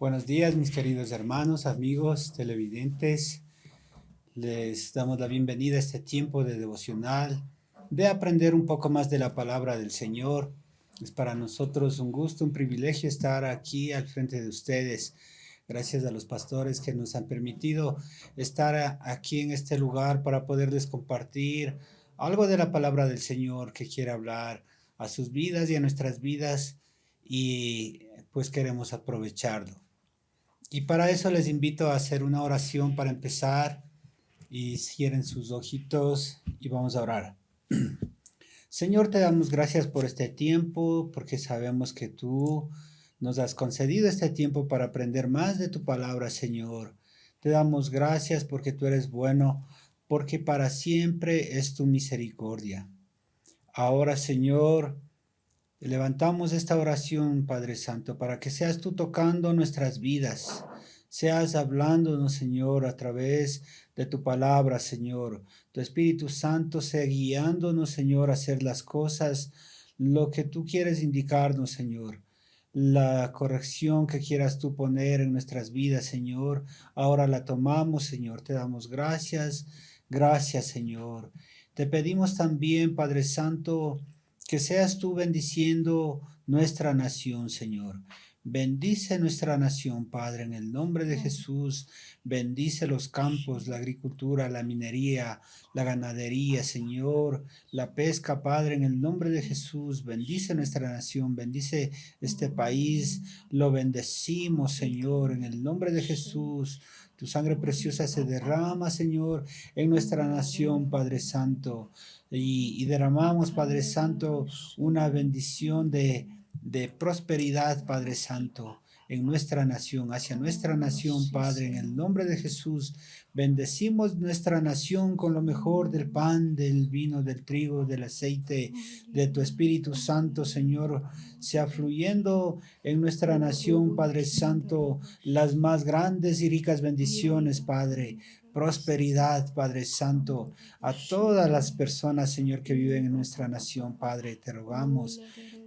Buenos días, mis queridos hermanos, amigos, televidentes. Les damos la bienvenida a este tiempo de devocional, de aprender un poco más de la palabra del Señor. Es para nosotros un gusto, un privilegio estar aquí al frente de ustedes. Gracias a los pastores que nos han permitido estar aquí en este lugar para poderles compartir algo de la palabra del Señor que quiere hablar a sus vidas y a nuestras vidas, y pues queremos aprovecharlo. Y para eso les invito a hacer una oración para empezar, y cierren sus ojitos y vamos a orar. Señor, te damos gracias por este tiempo, porque sabemos que tú nos has concedido este tiempo para aprender más de tu palabra, Señor. Te damos gracias porque tú eres bueno, porque para siempre es tu misericordia. Ahora, Señor, levantamos esta oración, Padre Santo, para que seas tú tocando nuestras vidas, seas hablándonos, Señor, a través de tu palabra, Señor. Tu Espíritu Santo sea guiándonos, Señor, a hacer las cosas, lo que tú quieres indicarnos, Señor. La corrección que quieras tú poner en nuestras vidas, Señor, ahora la tomamos, Señor. Te damos gracias, gracias, Señor. Te pedimos también, Padre Santo, que seas tú bendiciendo nuestra nación, Señor. Bendice nuestra nación, Padre, en el nombre de Jesús. Bendice los campos, la agricultura, la minería, la ganadería, Señor, la pesca, Padre, en el nombre de Jesús. Bendice nuestra nación, bendice este país. Lo bendecimos, Señor, en el nombre de Jesús. Tu sangre preciosa se derrama, Señor, en nuestra nación, Padre Santo. Y derramamos, Padre Santo, una bendición de prosperidad, Padre Santo, en nuestra nación, hacia nuestra nación, Padre, en el nombre de Jesús. Bendecimos nuestra nación con lo mejor del pan, del vino, del trigo, del aceite, de tu Espíritu Santo, Señor, sea fluyendo en nuestra nación, Padre Santo, las más grandes y ricas bendiciones, Padre. Prosperidad, Padre Santo, a todas las personas, Señor, que viven en nuestra nación, Padre, te rogamos.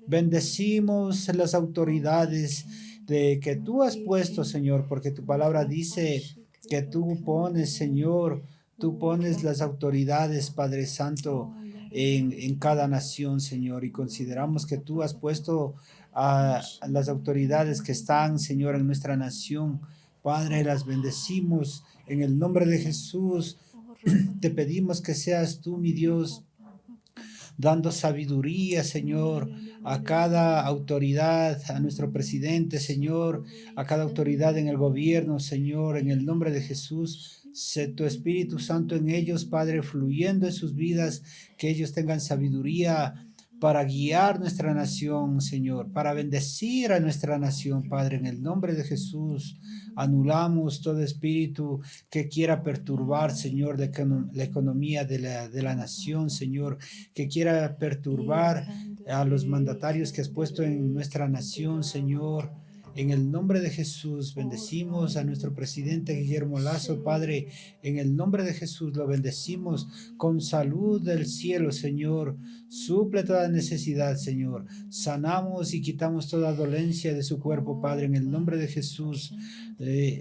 Bendecimos las autoridades de que tú has puesto, Señor, porque tu palabra dice que tú pones, Señor, tú pones las autoridades, Padre Santo, en cada nación, Señor, y consideramos que tú has puesto a las autoridades que están, Señor, en nuestra nación. Padre, las bendecimos en el nombre de Jesús. Te pedimos que seas tú, mi Dios, dando sabiduría, Señor, a cada autoridad, a nuestro presidente, Señor, a cada autoridad en el gobierno, Señor, en el nombre de Jesús. Sé tu Espíritu Santo en ellos, Padre, fluyendo en sus vidas, que ellos tengan sabiduría para guiar nuestra nación, Señor, para bendecir a nuestra nación, Padre, en el nombre de Jesús. Anulamos todo espíritu que quiera perturbar, Señor, la economía de la nación, Señor, que quiera perturbar a los mandatarios que has puesto en nuestra nación, Señor. En el nombre de Jesús, bendecimos a nuestro presidente Guillermo Lazo, Padre. En el nombre de Jesús lo bendecimos con salud del cielo, Señor. Suple toda necesidad, Señor. Sanamos y quitamos toda dolencia de su cuerpo, Padre, en el nombre de Jesús.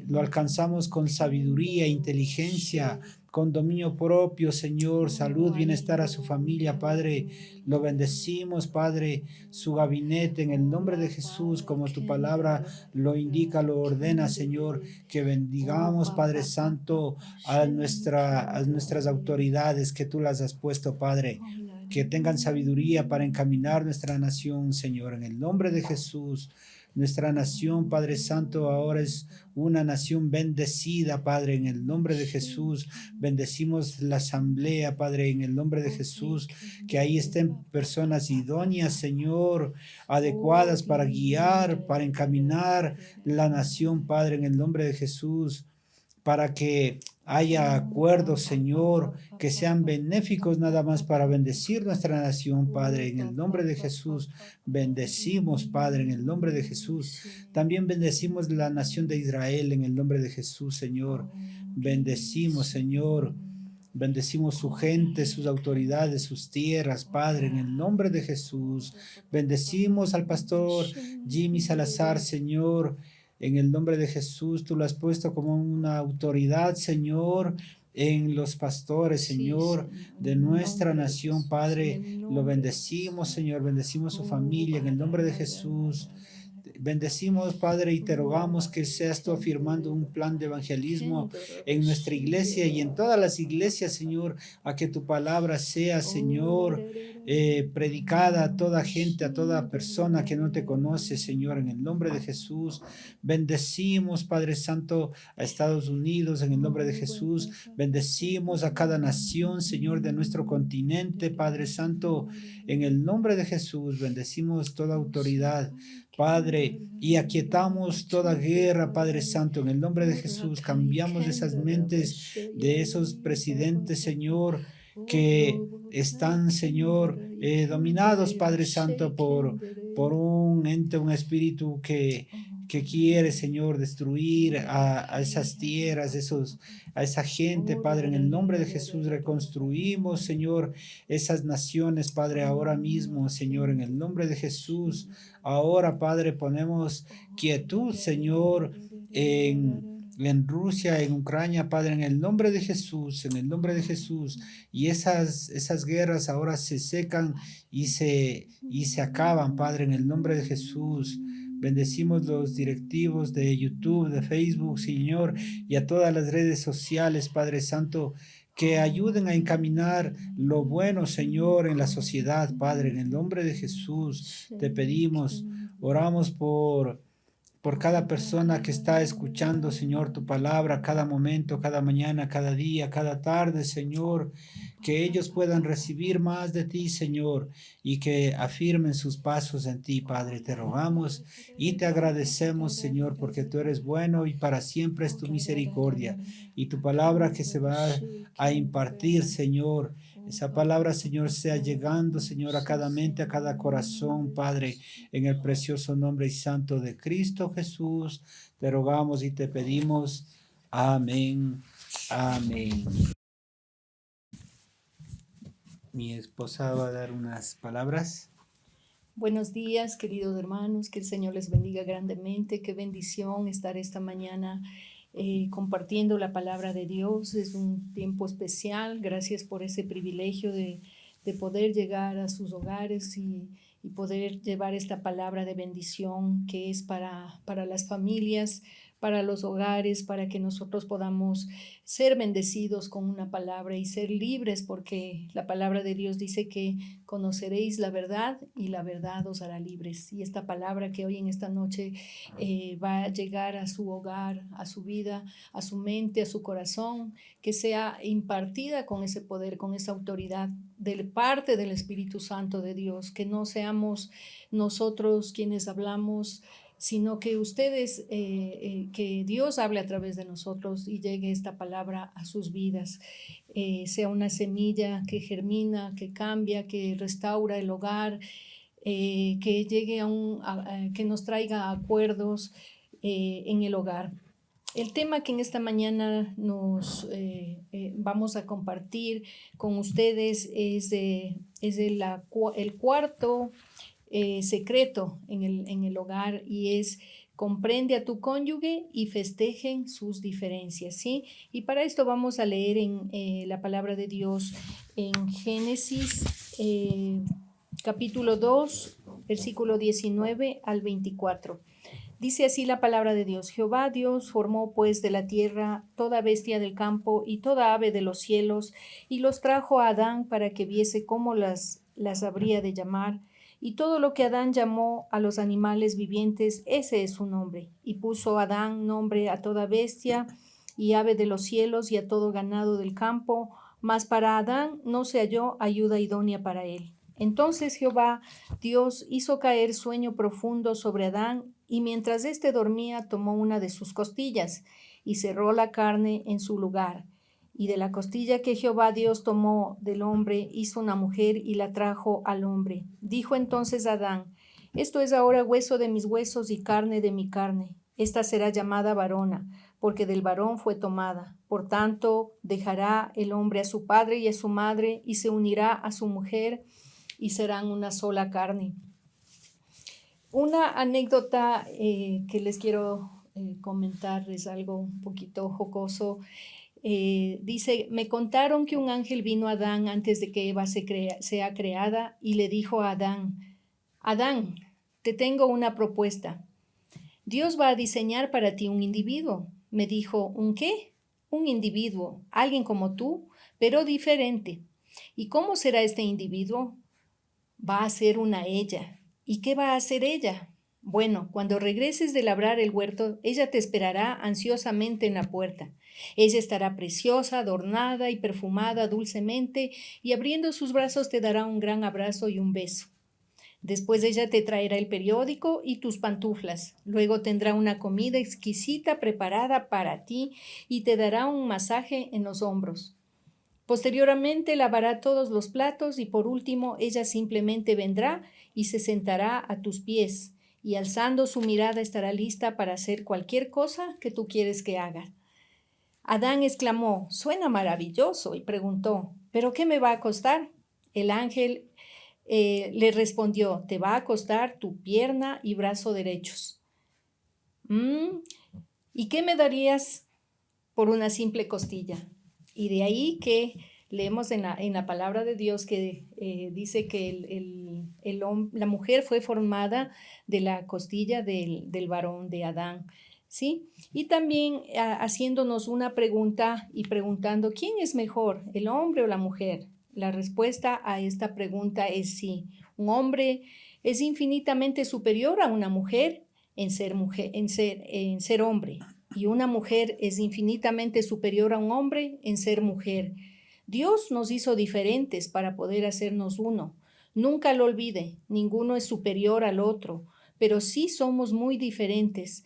Lo alcanzamos con sabiduría, inteligencia, con dominio propio, Señor, salud, bienestar a su familia, Padre. Lo bendecimos, Padre, su gabinete en el nombre de Jesús, como tu palabra lo indica, lo ordena, Señor, que bendigamos, Padre Santo, a nuestras autoridades que tú las has puesto, Padre, que tengan sabiduría para encaminar nuestra nación, Señor, en el nombre de Jesús. Nuestra nación, Padre Santo, ahora es una nación bendecida, Padre, en el nombre de Jesús. Bendecimos la asamblea, Padre, en el nombre de Jesús, que ahí estén personas idóneas, Señor, adecuadas para guiar, para encaminar la nación, Padre, en el nombre de Jesús, para que haya acuerdos, Señor, que sean benéficos nada más para bendecir nuestra nación, Padre, en el nombre de Jesús. Bendecimos, Padre, en el nombre de Jesús. También bendecimos la nación de Israel en el nombre de Jesús, Señor. Bendecimos, Señor. Bendecimos su gente, sus autoridades, sus tierras, Padre, en el nombre de Jesús. Bendecimos al pastor Jimmy Salazar, Señor. En el nombre de Jesús, tú lo has puesto como una autoridad, Señor, en los pastores, Señor, de nuestra nación, Padre. Lo bendecimos, Señor, bendecimos su familia en el nombre de Jesús. Bendecimos, Padre, y te rogamos que seas tú afirmando un plan de evangelismo en nuestra iglesia y en todas las iglesias, Señor, a que tu palabra sea, Señor, predicada a toda gente, a toda persona que no te conoce, Señor, en el nombre de Jesús. Bendecimos, Padre Santo, a Estados Unidos, en el nombre de Jesús. Bendecimos a cada nación, Señor, de nuestro continente, Padre Santo, en el nombre de Jesús. Bendecimos toda autoridad, Padre, y aquietamos toda guerra, Padre Santo, en el nombre de Jesús. Cambiamos esas mentes de esos presidentes, Señor, que están, Señor, dominados, Padre Santo, por un ente, un espíritu que quiere, Señor, destruir a esas tierras, a esa gente, Padre, en el nombre de Jesús. Reconstruimos, Señor, esas naciones, Padre, ahora mismo, Señor, en el nombre de Jesús. Ahora, Padre, ponemos quietud, Señor, en Rusia, en Ucrania, Padre, en el nombre de Jesús, en el nombre de Jesús. Y esas guerras ahora se secan y se acaban, Padre, en el nombre de Jesús. Bendecimos los directivos de YouTube, de Facebook, Señor, y a todas las redes sociales, Padre Santo, que ayuden a encaminar lo bueno, Señor, en la sociedad, Padre, en el nombre de Jesús. Te pedimos, oramos por cada persona que está escuchando, Señor, tu palabra, cada momento, cada mañana, cada día, cada tarde, Señor, que ellos puedan recibir más de ti, Señor, y que afirmen sus pasos en ti, Padre. Te rogamos y te agradecemos, Señor, porque tú eres bueno y para siempre es tu misericordia. Y tu palabra que se va a impartir, Señor, esa palabra, Señor, sea llegando, Señor, a cada mente, a cada corazón, Padre, en el precioso nombre y santo de Cristo Jesús. Te rogamos y te pedimos. Amén. Amén. Mi esposa va a dar unas palabras. Buenos días, queridos hermanos, que el Señor les bendiga grandemente. Qué bendición estar esta mañana compartiendo la palabra de Dios. Es un tiempo especial. Gracias por ese privilegio de poder llegar a sus hogares y poder llevar esta palabra de bendición que es para las familias, para los hogares, para que nosotros podamos ser bendecidos con una palabra y ser libres, porque la palabra de Dios dice que conoceréis la verdad y la verdad os hará libres. Y esta palabra que hoy en esta noche va a llegar a su hogar, a su vida, a su mente, a su corazón, que sea impartida con ese poder, con esa autoridad de parte del Espíritu Santo de Dios, que no seamos nosotros quienes hablamos, sino que ustedes, que Dios hable a través de nosotros y llegue esta palabra a sus vidas, sea una semilla que germina, que cambia, que restaura el hogar, que llegue que nos traiga acuerdos en el hogar. El tema que en esta mañana nos vamos a compartir con ustedes es el cuarto secreto en el hogar, y es: comprende a tu cónyuge y festejen sus diferencias, ¿sí? Y para esto vamos a leer en la palabra de Dios en Génesis capítulo 2, versículo 19 al 24. Dice así la palabra de Dios: Jehová Dios formó pues de la tierra toda bestia del campo y toda ave de los cielos, y los trajo a Adán para que viese cómo las habría de llamar. Y todo lo que Adán llamó a los animales vivientes, ese es su nombre. Y puso Adán nombre a toda bestia y ave de los cielos y a todo ganado del campo, mas para Adán no se halló ayuda idónea para él. Entonces Jehová Dios hizo caer sueño profundo sobre Adán, y mientras éste dormía tomó una de sus costillas y cerró la carne en su lugar. Y de la costilla que Jehová Dios tomó del hombre hizo una mujer y la trajo al hombre. Dijo entonces Adán: esto es ahora hueso de mis huesos y carne de mi carne. Esta será llamada varona, porque del varón fue tomada. Por tanto, dejará el hombre a su padre y a su madre, y se unirá a su mujer, y serán una sola carne. Una anécdota que les quiero comentar, es algo un poquito jocoso. Dice, me contaron que un ángel vino a Adán antes de que Eva sea creada y le dijo a Adán, Adán, te tengo una propuesta. Dios va a diseñar para ti un individuo. Me dijo, ¿un qué? Un individuo, alguien como tú, pero diferente. ¿Y cómo será este individuo? Va a ser una ella. ¿Y qué va a hacer ella? Bueno, cuando regreses de labrar el huerto, ella te esperará ansiosamente en la puerta. Ella estará preciosa, adornada y perfumada dulcemente, y abriendo sus brazos te dará un gran abrazo y un beso. Después ella te traerá el periódico y tus pantuflas. Luego tendrá una comida exquisita preparada para ti y te dará un masaje en los hombros. Posteriormente lavará todos los platos y por último ella simplemente vendrá y se sentará a tus pies y alzando su mirada estará lista para hacer cualquier cosa que tú quieres que haga. Adán exclamó, suena maravilloso, y preguntó, ¿pero qué me va a costar? El ángel le respondió, te va a costar tu pierna y brazo derechos. ¿Y qué me darías por una simple costilla? Y de ahí que leemos en la palabra de Dios que dice que la mujer fue formada de la costilla del varón de Adán, ¿sí? Y también haciéndonos una pregunta y preguntando, ¿quién es mejor, el hombre o la mujer? La respuesta a esta pregunta es sí. Un hombre es infinitamente superior a una mujer, en ser hombre. Y una mujer es infinitamente superior a un hombre en ser mujer. Dios nos hizo diferentes para poder hacernos uno. Nunca lo olvide, ninguno es superior al otro, pero sí somos muy diferentes.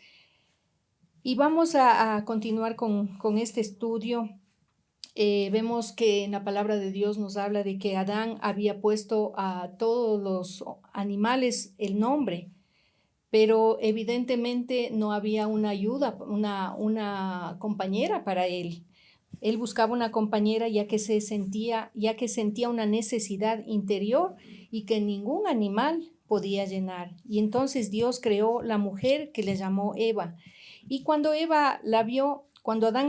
Y vamos a continuar con este estudio. Vemos que en la palabra de Dios nos habla de que Adán había puesto a todos los animales el nombre, pero evidentemente no había una ayuda, una compañera para él. Él buscaba una compañera ya que sentía una necesidad interior y que ningún animal podía llenar. Y entonces Dios creó la mujer que le llamó Eva. Y cuando Adán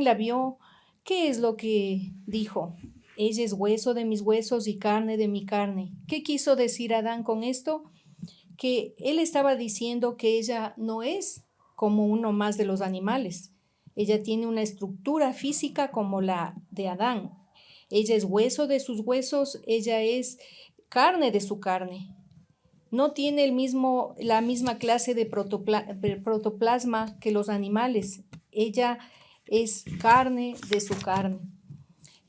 la vio, ¿qué es lo que dijo? Ella es hueso de mis huesos y carne de mi carne. ¿Qué quiso decir Adán con esto? Que él estaba diciendo que ella no es como uno más de los animales. Ella tiene una estructura física como la de Adán. Ella es hueso de sus huesos, ella es carne de su carne. No tiene la misma clase de protoplasma que los animales. Ella es carne de su carne.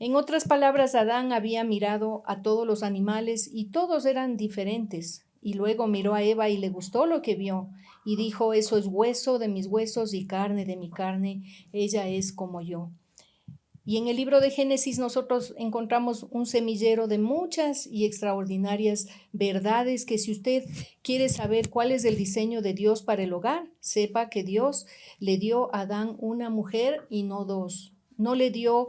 En otras palabras, Adán había mirado a todos los animales y todos eran diferentes. Y luego miró a Eva y le gustó lo que vio. Y dijo, eso es hueso de mis huesos y carne de mi carne. Ella es como yo. Y en el libro de Génesis nosotros encontramos un semillero de muchas y extraordinarias verdades que si usted quiere saber cuál es el diseño de Dios para el hogar, sepa que Dios le dio a Adán una mujer y no dos. No le dio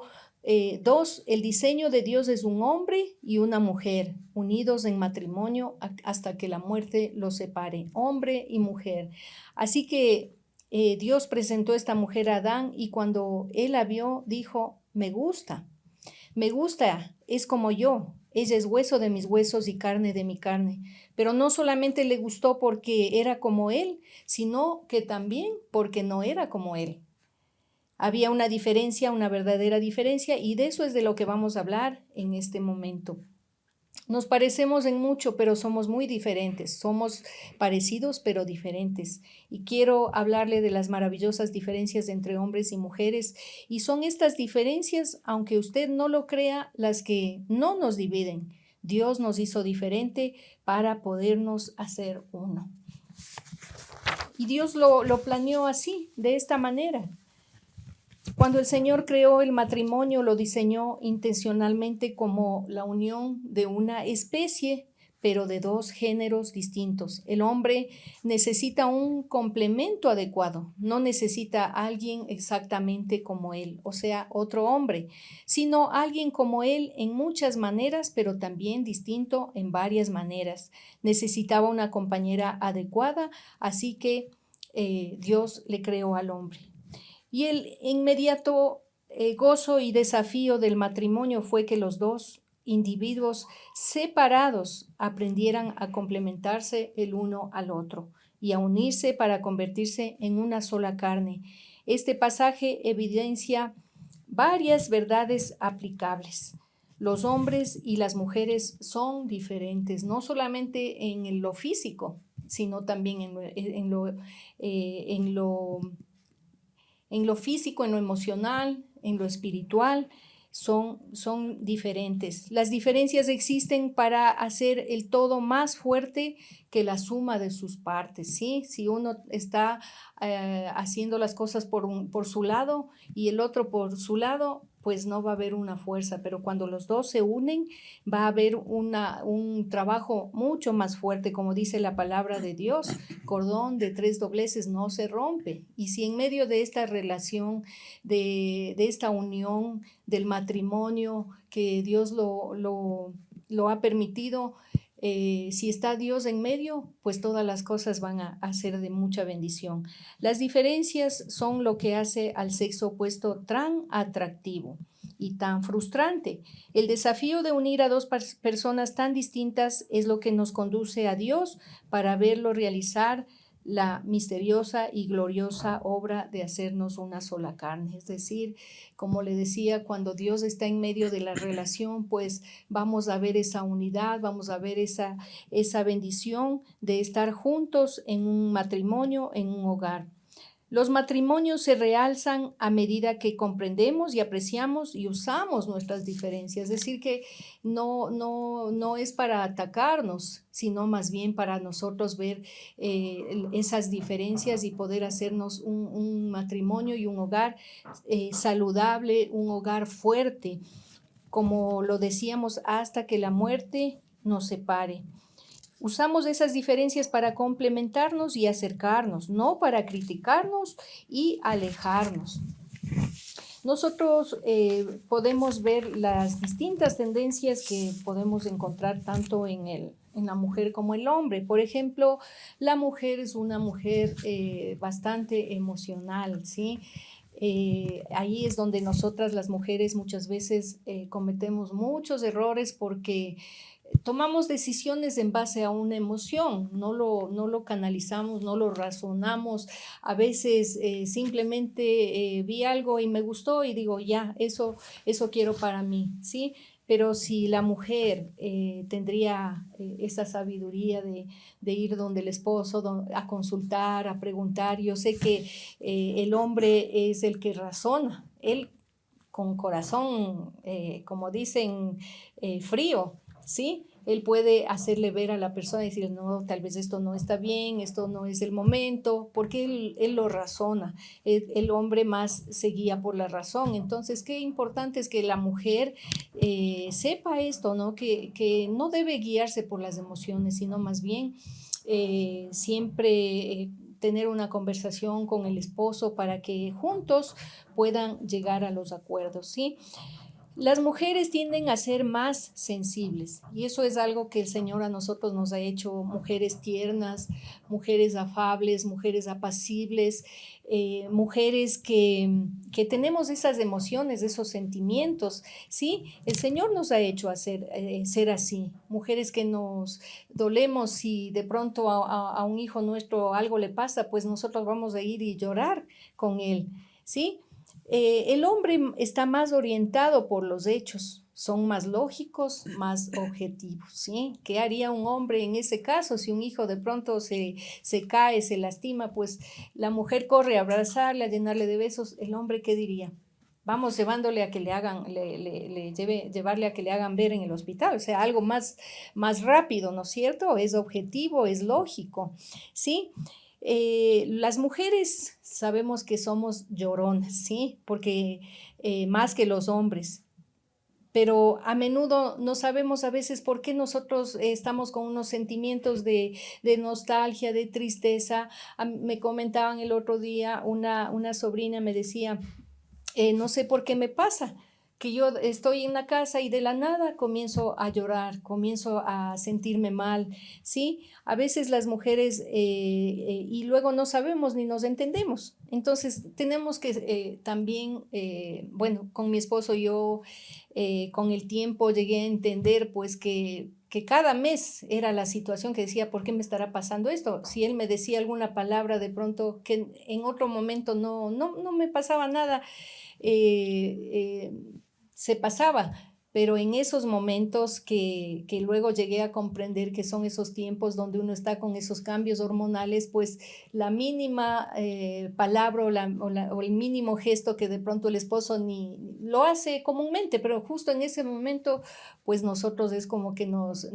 dos, el diseño de Dios es un hombre y una mujer, unidos en matrimonio hasta que la muerte los separe, hombre y mujer. Así que Dios presentó esta mujer a Adán y cuando él la vio, dijo, me gusta, es como yo, ella es hueso de mis huesos y carne de mi carne. Pero no solamente le gustó porque era como él, sino que también porque no era como él. Había una diferencia, una verdadera diferencia, y de eso es de lo que vamos a hablar en este momento. Nos parecemos en mucho, pero somos muy diferentes. Somos parecidos, pero diferentes. Y quiero hablarle de las maravillosas diferencias entre hombres y mujeres. Y son estas diferencias, aunque usted no lo crea, las que no nos dividen. Dios nos hizo diferente para podernos hacer uno. Y Dios lo planeó así, de esta manera. Cuando el Señor creó el matrimonio, lo diseñó intencionalmente como la unión de una especie, pero de dos géneros distintos. El hombre necesita un complemento adecuado, no necesita a alguien exactamente como él, o sea, otro hombre, sino alguien como él en muchas maneras, pero también distinto en varias maneras. Necesitaba una compañera adecuada, así que Dios le creó al hombre. Y el inmediato gozo y desafío del matrimonio fue que los dos individuos separados aprendieran a complementarse el uno al otro y a unirse para convertirse en una sola carne. Este pasaje evidencia varias verdades aplicables. Los hombres y las mujeres son diferentes, no solamente en lo físico, sino también en lo físico, en lo emocional, en lo espiritual, son diferentes. Las diferencias existen para hacer el todo más fuerte que la suma de sus partes, ¿sí? Si uno está haciendo las cosas por su lado y el otro por su lado, pues no va a haber una fuerza, pero cuando los dos se unen, va a haber un trabajo mucho más fuerte, como dice la palabra de Dios, cordón de 3 dobleces no se rompe. Y si en medio de esta relación, de esta unión, del matrimonio, que Dios lo ha permitido, si está Dios en medio, pues todas las cosas van a ser de mucha bendición. Las diferencias son lo que hace al sexo opuesto tan atractivo y tan frustrante. El desafío de unir a dos personas tan distintas es lo que nos conduce a Dios para verlo realizar la misteriosa y gloriosa obra de hacernos una sola carne. Es decir, como le decía, cuando Dios está en medio de la relación, pues vamos a ver esa unidad, vamos a ver esa bendición de estar juntos en un matrimonio, en un hogar. Los matrimonios se realzan a medida que comprendemos y apreciamos y usamos nuestras diferencias. Es decir, que no es para atacarnos, sino más bien para nosotros ver esas diferencias y poder hacernos un matrimonio y un hogar saludable, un hogar fuerte, como lo decíamos, hasta que la muerte nos separe. Usamos esas diferencias para complementarnos y acercarnos, no para criticarnos y alejarnos. Nosotros podemos ver las distintas tendencias que podemos encontrar tanto en la mujer como el hombre. Por ejemplo, la mujer es una mujer bastante emocional, ¿sí? Ahí es donde nosotras las mujeres muchas veces cometemos muchos errores porque tomamos decisiones en base a una emoción, no lo canalizamos, no lo razonamos. A veces simplemente vi algo y me gustó y digo, ya, eso quiero para mí, ¿sí? Pero si la mujer tendría esa sabiduría de ir donde el esposo a consultar, a preguntar, yo sé que el hombre es el que razona, él con corazón, como dicen, frío, ¿sí? Él puede hacerle ver a la persona y decir, no, tal vez esto no está bien, esto no es el momento, porque él lo razona. El hombre más se guía por la razón. Entonces, qué importante es que la mujer sepa esto, ¿no? Que no debe guiarse por las emociones, sino más bien siempre tener una conversación con el esposo para que juntos puedan llegar a los acuerdos, ¿sí? Las mujeres tienden a ser más sensibles y eso es algo que el Señor a nosotros nos ha hecho mujeres tiernas, mujeres afables, mujeres apacibles, mujeres que tenemos esas emociones, esos sentimientos, ¿sí? El Señor nos ha hecho ser así, mujeres que nos dolemos si de pronto a un hijo nuestro algo le pasa, pues nosotros vamos a ir y llorar con él, ¿sí? El hombre está más orientado por los hechos, son más lógicos, más objetivos, ¿sí? ¿Qué haría un hombre en ese caso? Si un hijo de pronto se cae, se lastima, pues la mujer corre a abrazarle, a llenarle de besos, ¿el hombre qué diría? Vamos llevándole a que le hagan, llevarle a que le hagan ver en el hospital, o sea, algo más rápido, ¿no es cierto? Es objetivo, es lógico, ¿sí? Las mujeres sabemos que somos lloronas, ¿sí? Porque más que los hombres, pero a menudo no sabemos a veces por qué nosotros estamos con unos sentimientos de nostalgia, de tristeza. Me comentaban el otro día, una sobrina me decía, no sé por qué me pasa, que yo estoy en la casa y de la nada comienzo a llorar, comienzo a sentirme mal, ¿sí? A veces las mujeres y luego no sabemos ni nos entendemos. Entonces tenemos que también, bueno, con mi esposo yo con el tiempo llegué a entender pues que cada mes era la situación que decía, ¿por qué me estará pasando esto? Si él me decía alguna palabra de pronto que en otro momento no me pasaba nada, eh, eh, se pasaba, pero en esos momentos que luego llegué a comprender que son esos tiempos donde uno está con esos cambios hormonales, pues la mínima palabra o el mínimo gesto que de pronto el esposo ni lo hace comúnmente, pero justo en ese momento, pues nosotros es como que nos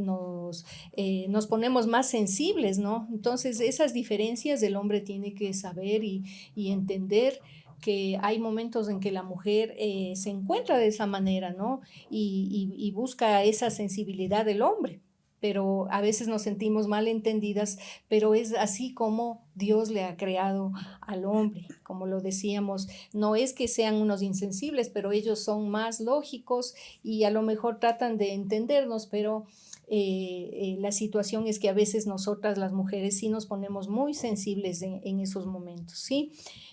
ponemos más sensibles, ¿no? Entonces esas diferencias el hombre tiene que saber y entender que hay momentos en que la mujer se encuentra de esa manera, ¿no? Y busca esa sensibilidad del hombre, pero a veces nos sentimos mal entendidas, pero es así como Dios le ha creado al hombre, como lo decíamos, no es que sean unos insensibles, pero ellos son más lógicos y a lo mejor tratan de entendernos, pero la situación es que a veces nosotras las mujeres sí nos ponemos muy sensibles en esos momentos, ¿sí?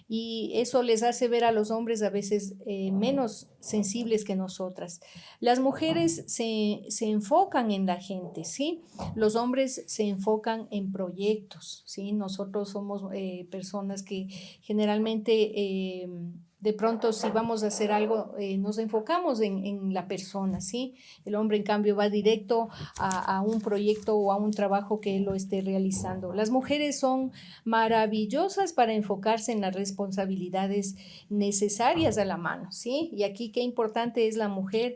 Y eso les hace ver a los hombres a veces menos sensibles que nosotras. Las mujeres se enfocan en la gente, ¿sí? Los hombres se enfocan en proyectos, ¿sí? Nosotros somos personas que generalmente de pronto si vamos a hacer algo nos enfocamos en la persona, ¿sí? El hombre en cambio va directo a un proyecto o a un trabajo que él lo esté realizando. Las mujeres son maravillosas para enfocarse en las responsabilidades necesarias a la mano, ¿sí? Y aquí qué importante es la mujer,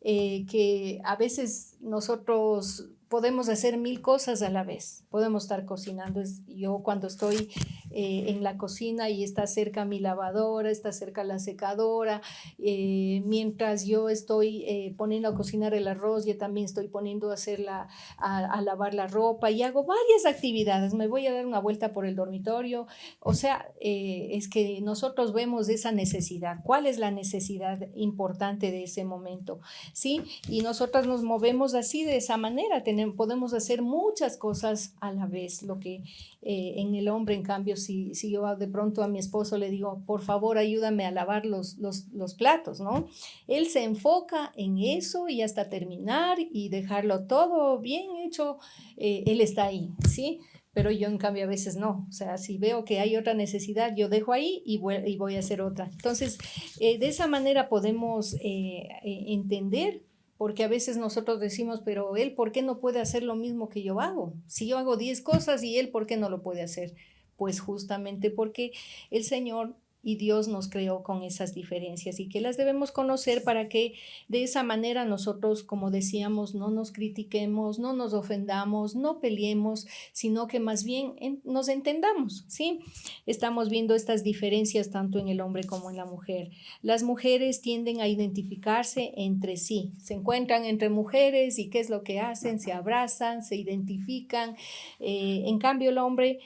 que a veces nosotros podemos hacer mil cosas a la vez. Podemos estar cocinando. Yo cuando estoy en la cocina y está cerca mi lavadora, está cerca la secadora, mientras yo estoy poniendo a cocinar el arroz, yo también estoy poniendo a hacer a lavar la ropa y hago varias actividades. Me voy a dar una vuelta por el dormitorio. O sea, es que nosotros vemos esa necesidad. ¿Cuál es la necesidad importante de ese momento? ¿Sí? Y nosotras nos movemos así de esa manera. Podemos hacer muchas cosas a la vez. Lo que en el hombre, en cambio, si yo de pronto a mi esposo le digo, por favor, ayúdame a lavar los platos, ¿no? Él se enfoca en eso y hasta terminar y dejarlo todo bien hecho, él está ahí, ¿sí? Pero yo en cambio a veces no, o sea, si veo que hay otra necesidad, yo dejo ahí y voy a hacer otra. Entonces, de esa manera podemos entender, porque a veces nosotros decimos, pero él, ¿por qué no puede hacer lo mismo que yo hago? Si yo hago 10 cosas y él, ¿por qué no lo puede hacer? Pues justamente porque el Señor y Dios nos creó con esas diferencias y que las debemos conocer para que de esa manera nosotros, como decíamos, no nos critiquemos, no nos ofendamos, no peleemos, sino que más bien nos entendamos, ¿sí? Estamos viendo estas diferencias tanto en el hombre como en la mujer. Las mujeres tienden a identificarse entre sí, se encuentran entre mujeres y qué es lo que hacen, se abrazan, se identifican. En cambio, el hombre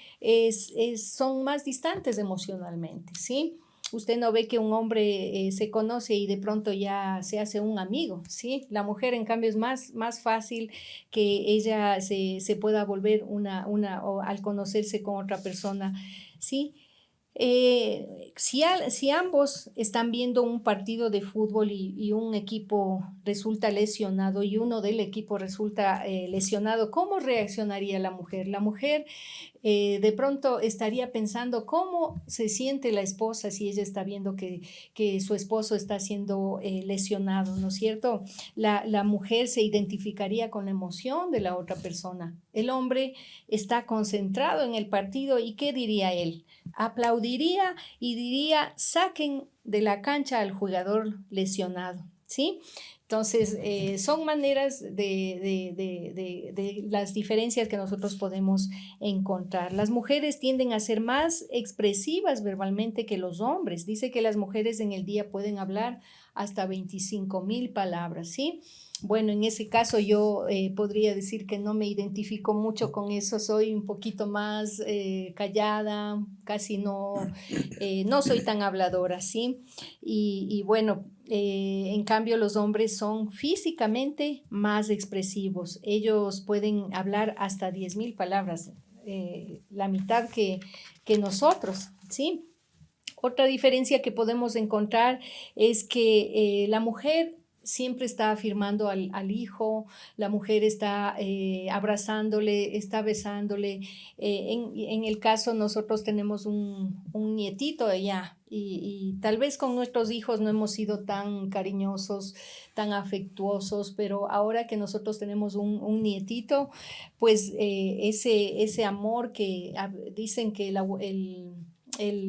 son más distantes emocionalmente, ¿sí? Usted no ve que un hombre se conoce y de pronto ya se hace un amigo, ¿sí? La mujer, en cambio, es más fácil que ella se pueda volver o al conocerse con otra persona, ¿sí? Si ambos están viendo un partido de fútbol y un equipo resulta lesionado y uno del equipo resulta lesionado, ¿cómo reaccionaría la mujer? La mujer de pronto estaría pensando cómo se siente la esposa si ella está viendo que su esposo está siendo lesionado, ¿no es cierto? La mujer se identificaría con la emoción de la otra persona. El hombre está concentrado en el partido y ¿qué diría él? Aplaudiría y diría, saquen de la cancha al jugador lesionado, ¿sí? Entonces, son maneras de las diferencias que nosotros podemos encontrar. Las mujeres tienden a ser más expresivas verbalmente que los hombres. Dice que las mujeres en el día pueden hablar hasta 25,000 palabras, ¿sí? Bueno, en ese caso yo podría decir que no me identifico mucho con eso, soy un poquito más callada, casi no soy tan habladora, ¿sí? Y bueno, En cambio, los hombres son físicamente más expresivos. Ellos pueden hablar hasta 10,000 palabras, la mitad que nosotros, ¿sí? Otra diferencia que podemos encontrar es que la mujer siempre está afirmando al hijo, la mujer está abrazándole, está besándole. En el caso nosotros tenemos un nietito allá y tal vez con nuestros hijos no hemos sido tan cariñosos, tan afectuosos, pero ahora que nosotros tenemos un nietito, pues ese amor que dicen que el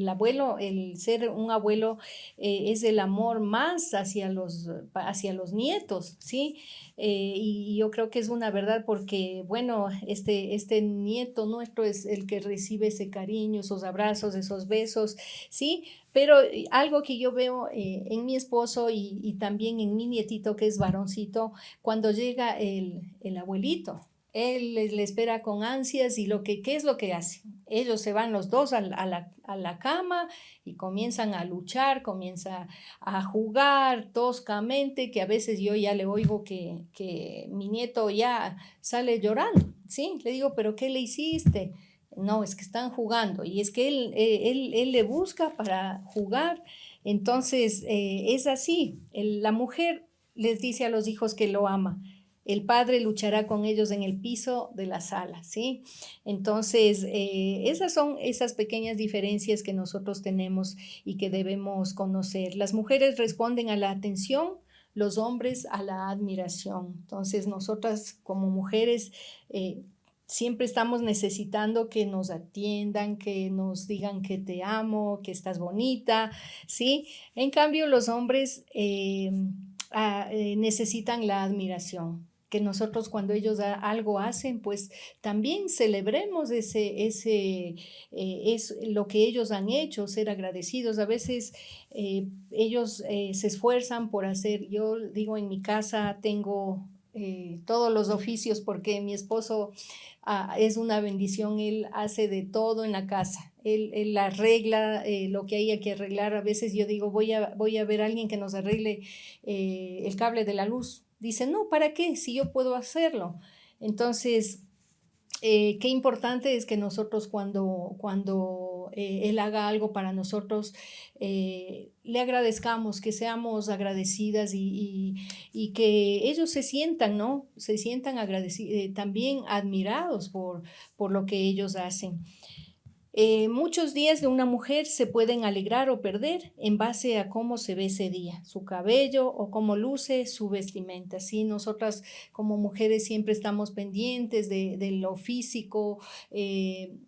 abuelo, el ser un abuelo es el amor más hacia los nietos, ¿sí? Y yo creo que es una verdad porque, bueno, este nieto nuestro es el que recibe ese cariño, esos abrazos, esos besos, ¿sí? Pero algo que yo veo en mi esposo y también en mi nietito que es varoncito, cuando llega el abuelito. Él le espera con ansias y ¿qué es lo que hace? Ellos se van los dos a la cama y comienzan a luchar, comienzan a jugar toscamente, que a veces yo ya le oigo que mi nieto ya sale llorando, ¿sí? Le digo, ¿pero qué le hiciste? No, es que están jugando y es que él le busca para jugar. Entonces, es así. La mujer les dice a los hijos que lo ama. El padre luchará con ellos en el piso de la sala, ¿sí? Entonces, esas son esas pequeñas diferencias que nosotros tenemos y que debemos conocer. Las mujeres responden a la atención, los hombres a la admiración. Entonces, nosotras como mujeres siempre estamos necesitando que nos atiendan, que nos digan que te amo, que estás bonita, ¿sí? En cambio, los hombres necesitan la admiración, que nosotros cuando ellos algo hacen, pues también celebremos es lo que ellos han hecho, ser agradecidos. A veces ellos se esfuerzan por hacer, yo digo, en mi casa tengo todos los oficios porque mi esposo es una bendición, él hace de todo en la casa. Él arregla lo que haya que arreglar. A veces yo digo, voy a ver a alguien que nos arregle el cable de la luz. Dice, no, ¿para qué? Si yo puedo hacerlo. Entonces, qué importante es que nosotros cuando Él haga algo para nosotros, le agradezcamos, que seamos agradecidas y que ellos se sientan, ¿no? Se sientan también admirados por lo que ellos hacen. Muchos días de una mujer se pueden alegrar o perder en base a cómo se ve ese día, su cabello o cómo luce su vestimenta. Sí, nosotras como mujeres siempre estamos pendientes de lo físico,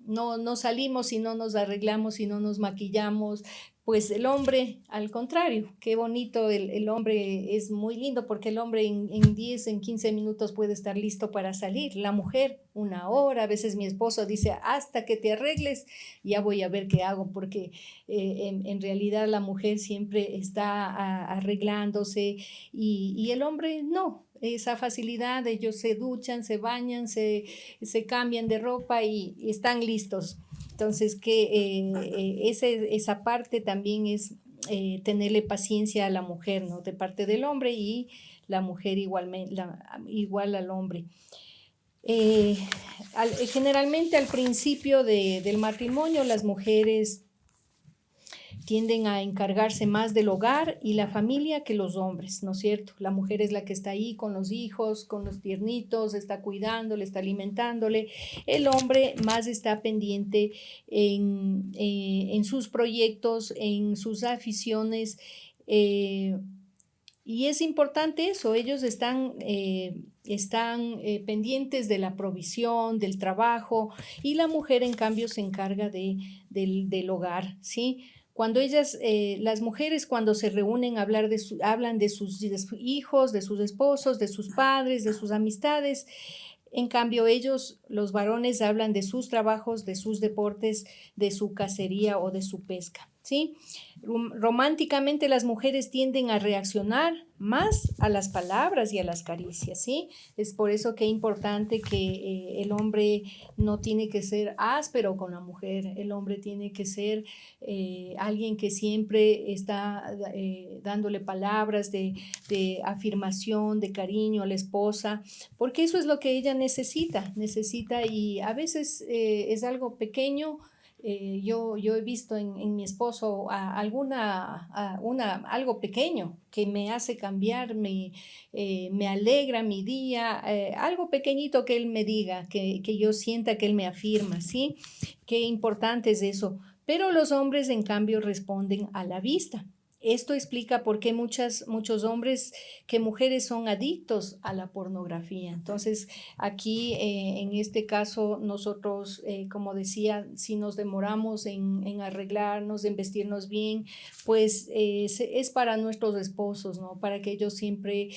no salimos si no nos arreglamos, si no nos maquillamos. Pues el hombre, al contrario, qué bonito, el hombre es muy lindo porque el hombre en 10, en 15 minutos puede estar listo para salir. La mujer, una hora, a veces mi esposo dice, hasta que te arregles, ya voy a ver qué hago, porque en realidad la mujer siempre está arreglándose y el hombre no. Esa facilidad, ellos se duchan, se bañan, se cambian de ropa y están listos. Entonces, esa parte también es tenerle paciencia a la mujer, ¿no? De parte del hombre y la mujer igualmente, igual al hombre. Generalmente al principio del matrimonio las mujeres tienden a encargarse más del hogar y la familia que los hombres, ¿no es cierto? La mujer es la que está ahí con los hijos, con los tiernitos, está cuidándole, está alimentándole. El hombre más está pendiente en sus proyectos, en sus aficiones. Y es importante eso, ellos están pendientes de la provisión, del trabajo, y la mujer en cambio se encarga del hogar, ¿sí? Cuando las mujeres cuando se reúnen hablan de sus hijos, de sus esposos, de sus padres, de sus amistades. En cambio, ellos, los varones, hablan de sus trabajos, de sus deportes, de su cacería o de su pesca. ¿sí? Románticamente las mujeres tienden a reaccionar más a las palabras y a las caricias, ¿sí? Es por eso que es importante que el hombre no tiene que ser áspero con la mujer, el hombre tiene que ser alguien que siempre está dándole palabras de afirmación, de cariño a la esposa, porque eso es lo que ella necesita y a veces es algo pequeño. Yo he visto en mi esposo algo pequeño que me hace cambiar, me alegra mi día, algo pequeñito que él me diga, que yo sienta que él me afirma, ¿sí? Qué importante es eso. Pero los hombres, en cambio, responden a la vista. Esto explica por qué muchos hombres que mujeres son adictos a la pornografía. Entonces, aquí en este caso, nosotros, como decía, si nos demoramos en arreglarnos, en vestirnos bien, pues es para nuestros esposos, ¿no? Para que ellos siempre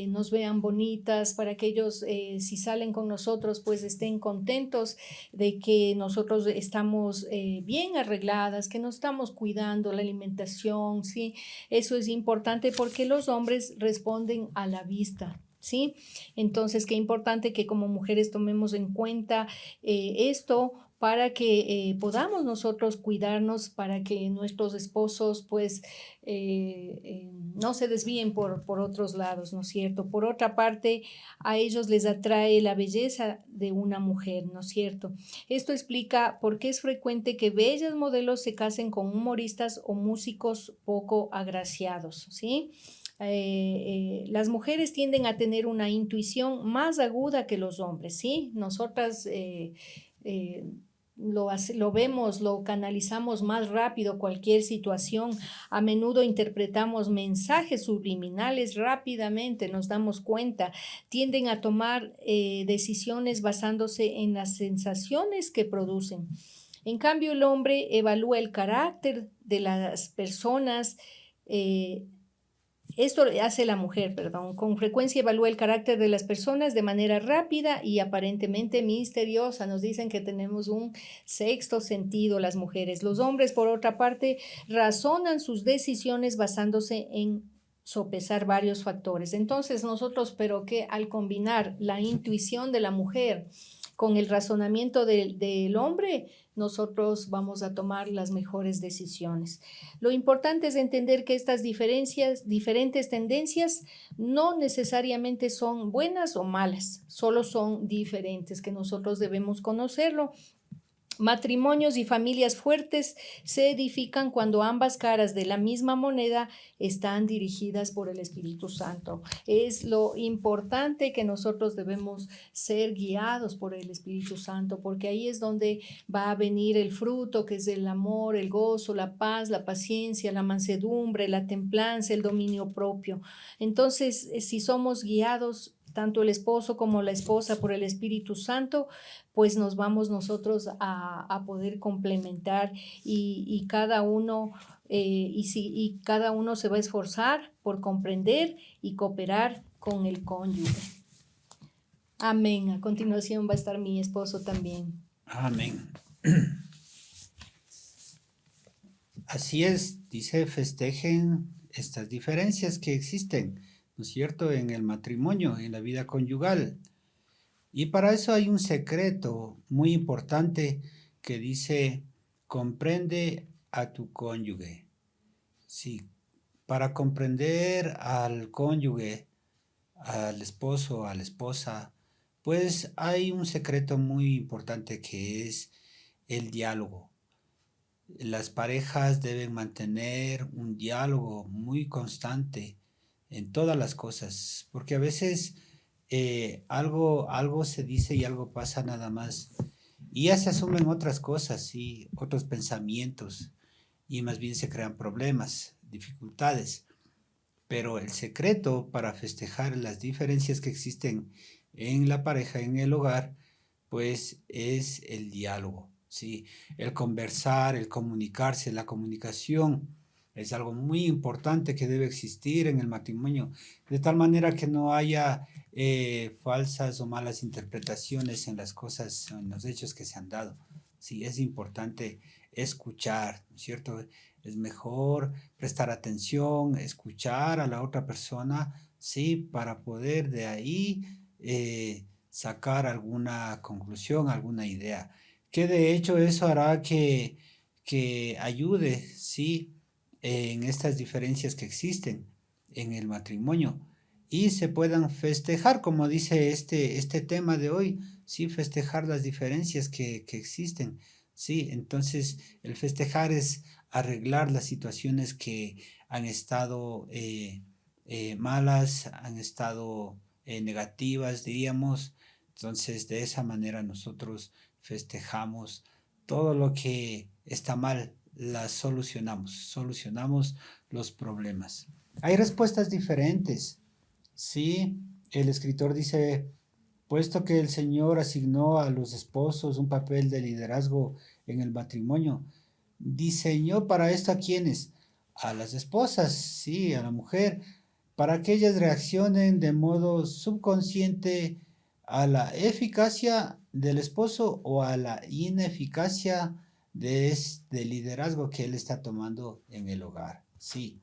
nos vean bonitas, para que ellos, si salen con nosotros, pues estén contentos de que nosotros estamos bien arregladas, que nos estamos cuidando la alimentación, ¿sí? Eso es importante porque los hombres responden a la vista. ¿Sí? Entonces, qué importante que como mujeres tomemos en cuenta esto para que podamos nosotros cuidarnos, para que nuestros esposos pues no se desvíen por otros lados, ¿no es cierto? Por otra parte, a ellos les atrae la belleza de una mujer, ¿no es cierto? Esto explica por qué es frecuente que bellas modelos se casen con humoristas o músicos poco agraciados, ¿sí? Las mujeres tienden a tener una intuición más aguda que los hombres, ¿sí? Nosotras eh, lo vemos, lo canalizamos más rápido cualquier situación. A menudo interpretamos mensajes subliminales rápidamente, nos damos cuenta. Tienden a tomar decisiones basándose en las sensaciones que producen. En cambio, el hombre evalúa el carácter de las personas. Esto hace la mujer, perdón. Con frecuencia evalúa el carácter de las personas de manera rápida y aparentemente misteriosa. Nos dicen que tenemos un sexto sentido las mujeres. Los hombres, por otra parte, razonan sus decisiones basándose en sopesar varios factores. Entonces nosotros, pero que al combinar la intuición de la mujer con el razonamiento del hombre, nosotros vamos a tomar las mejores decisiones. Lo importante es entender que estas diferentes tendencias, no necesariamente son buenas o malas, solo son diferentes, que nosotros debemos conocerlo. Matrimonios y familias fuertes se edifican cuando ambas caras de la misma moneda están dirigidas por el Espíritu Santo. Es lo importante que nosotros debemos ser guiados por el Espíritu Santo, porque ahí es donde va a venir el fruto, que es el amor, el gozo, la paz, la paciencia, la mansedumbre, la templanza, el dominio propio. Entonces, si somos guiados tanto el esposo como la esposa por el Espíritu Santo, pues nos vamos nosotros a poder complementar y cada uno, y cada uno se va a esforzar por comprender y cooperar con el cónyuge. Amén. A continuación va a estar mi esposo también. Amén. Así es, dice, festejen estas diferencias que existen, ¿no es cierto?, en el matrimonio, en la vida conyugal. Y para eso hay un secreto muy importante que dice, comprende a tu cónyuge. Sí, para comprender al cónyuge, al esposo, a la esposa, pues hay un secreto muy importante que es el diálogo. Las parejas deben mantener un diálogo muy constante en todas las cosas, porque a veces algo se dice y algo pasa nada más, y ya se asumen otras cosas y otros pensamientos, y más bien se crean problemas, dificultades. Pero el secreto para festejar las diferencias que existen en la pareja, en el hogar, pues es el diálogo, ¿sí? El conversar, el comunicarse, la comunicación es algo muy importante que debe existir en el matrimonio, de tal manera que no haya falsas o malas interpretaciones en las cosas, en los hechos que se han dado. Sí, es importante escuchar, ¿no es cierto? Es mejor prestar atención, escuchar a la otra persona, sí, para poder de ahí sacar alguna conclusión, alguna idea. Que de hecho eso hará que ayude, sí, en estas diferencias que existen en el matrimonio y se puedan festejar, como dice este tema de hoy, sí, festejar las diferencias que existen, sí, entonces el festejar es arreglar las situaciones que han estado malas, han estado negativas, diríamos, entonces de esa manera nosotros festejamos todo lo que está mal, las solucionamos los problemas. Hay respuestas diferentes. Sí, el escritor dice, puesto que el Señor asignó a los esposos un papel de liderazgo en el matrimonio, diseñó para esto a quienes, a las esposas, sí, a la mujer, para que ellas reaccionen de modo subconsciente a la eficacia del esposo o a la ineficacia de este liderazgo que él está tomando en el hogar. Sí,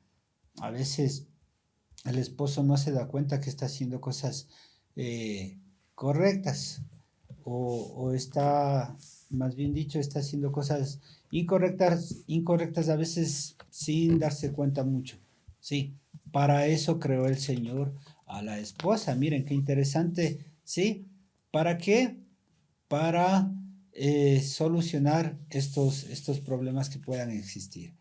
a veces el esposo no se da cuenta que está haciendo cosas correctas o está, más bien dicho, está haciendo cosas incorrectas a veces sin darse cuenta mucho. Sí, para eso creó el Señor a la esposa. Miren qué interesante. Sí, ¿para qué? Para solucionar estos problemas que puedan existir.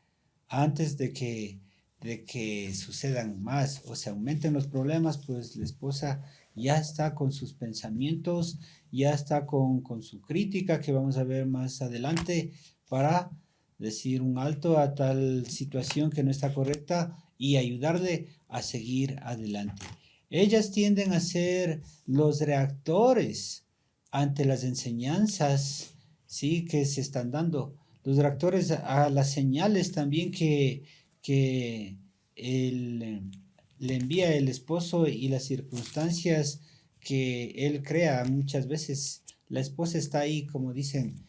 Antes de que sucedan más o se aumenten los problemas, pues la esposa ya está con sus pensamientos, ya está con su crítica que vamos a ver más adelante para decir un alto a tal situación que no está correcta y ayudarle a seguir adelante. Ellas tienden a ser los reactores ante las enseñanzas, sí, que se están dando. Los reactores a las señales también que le envía el esposo y las circunstancias que él crea. Muchas veces la esposa está ahí, como dicen,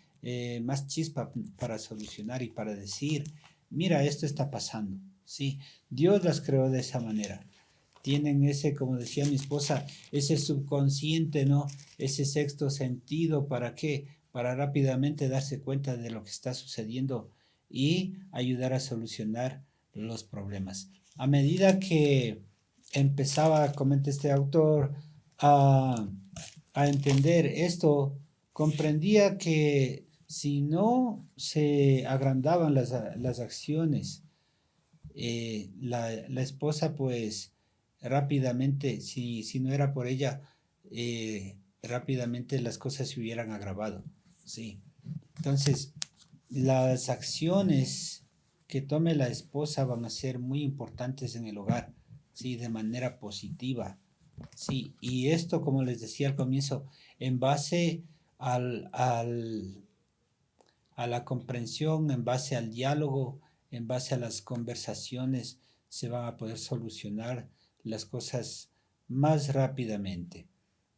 más chispa para solucionar y para decir, mira, esto está pasando. Sí, Dios las creó de esa manera. Tienen ese, como decía mi esposa, ese subconsciente, ¿no? Ese sexto sentido, ¿para qué? Para rápidamente darse cuenta de lo que está sucediendo y ayudar a solucionar los problemas. A medida que empezaba, comenta este autor, a, a entender esto, comprendía que si no se agrandaban las acciones, la esposa pues rápidamente, si no era por ella, rápidamente las cosas se hubieran agravado. Sí. Entonces, las acciones que tome la esposa van a ser muy importantes en el hogar, sí, de manera positiva. Sí, y esto, como les decía al comienzo, en base a la comprensión, en base al diálogo, en base a las conversaciones, se van a poder solucionar las cosas más rápidamente.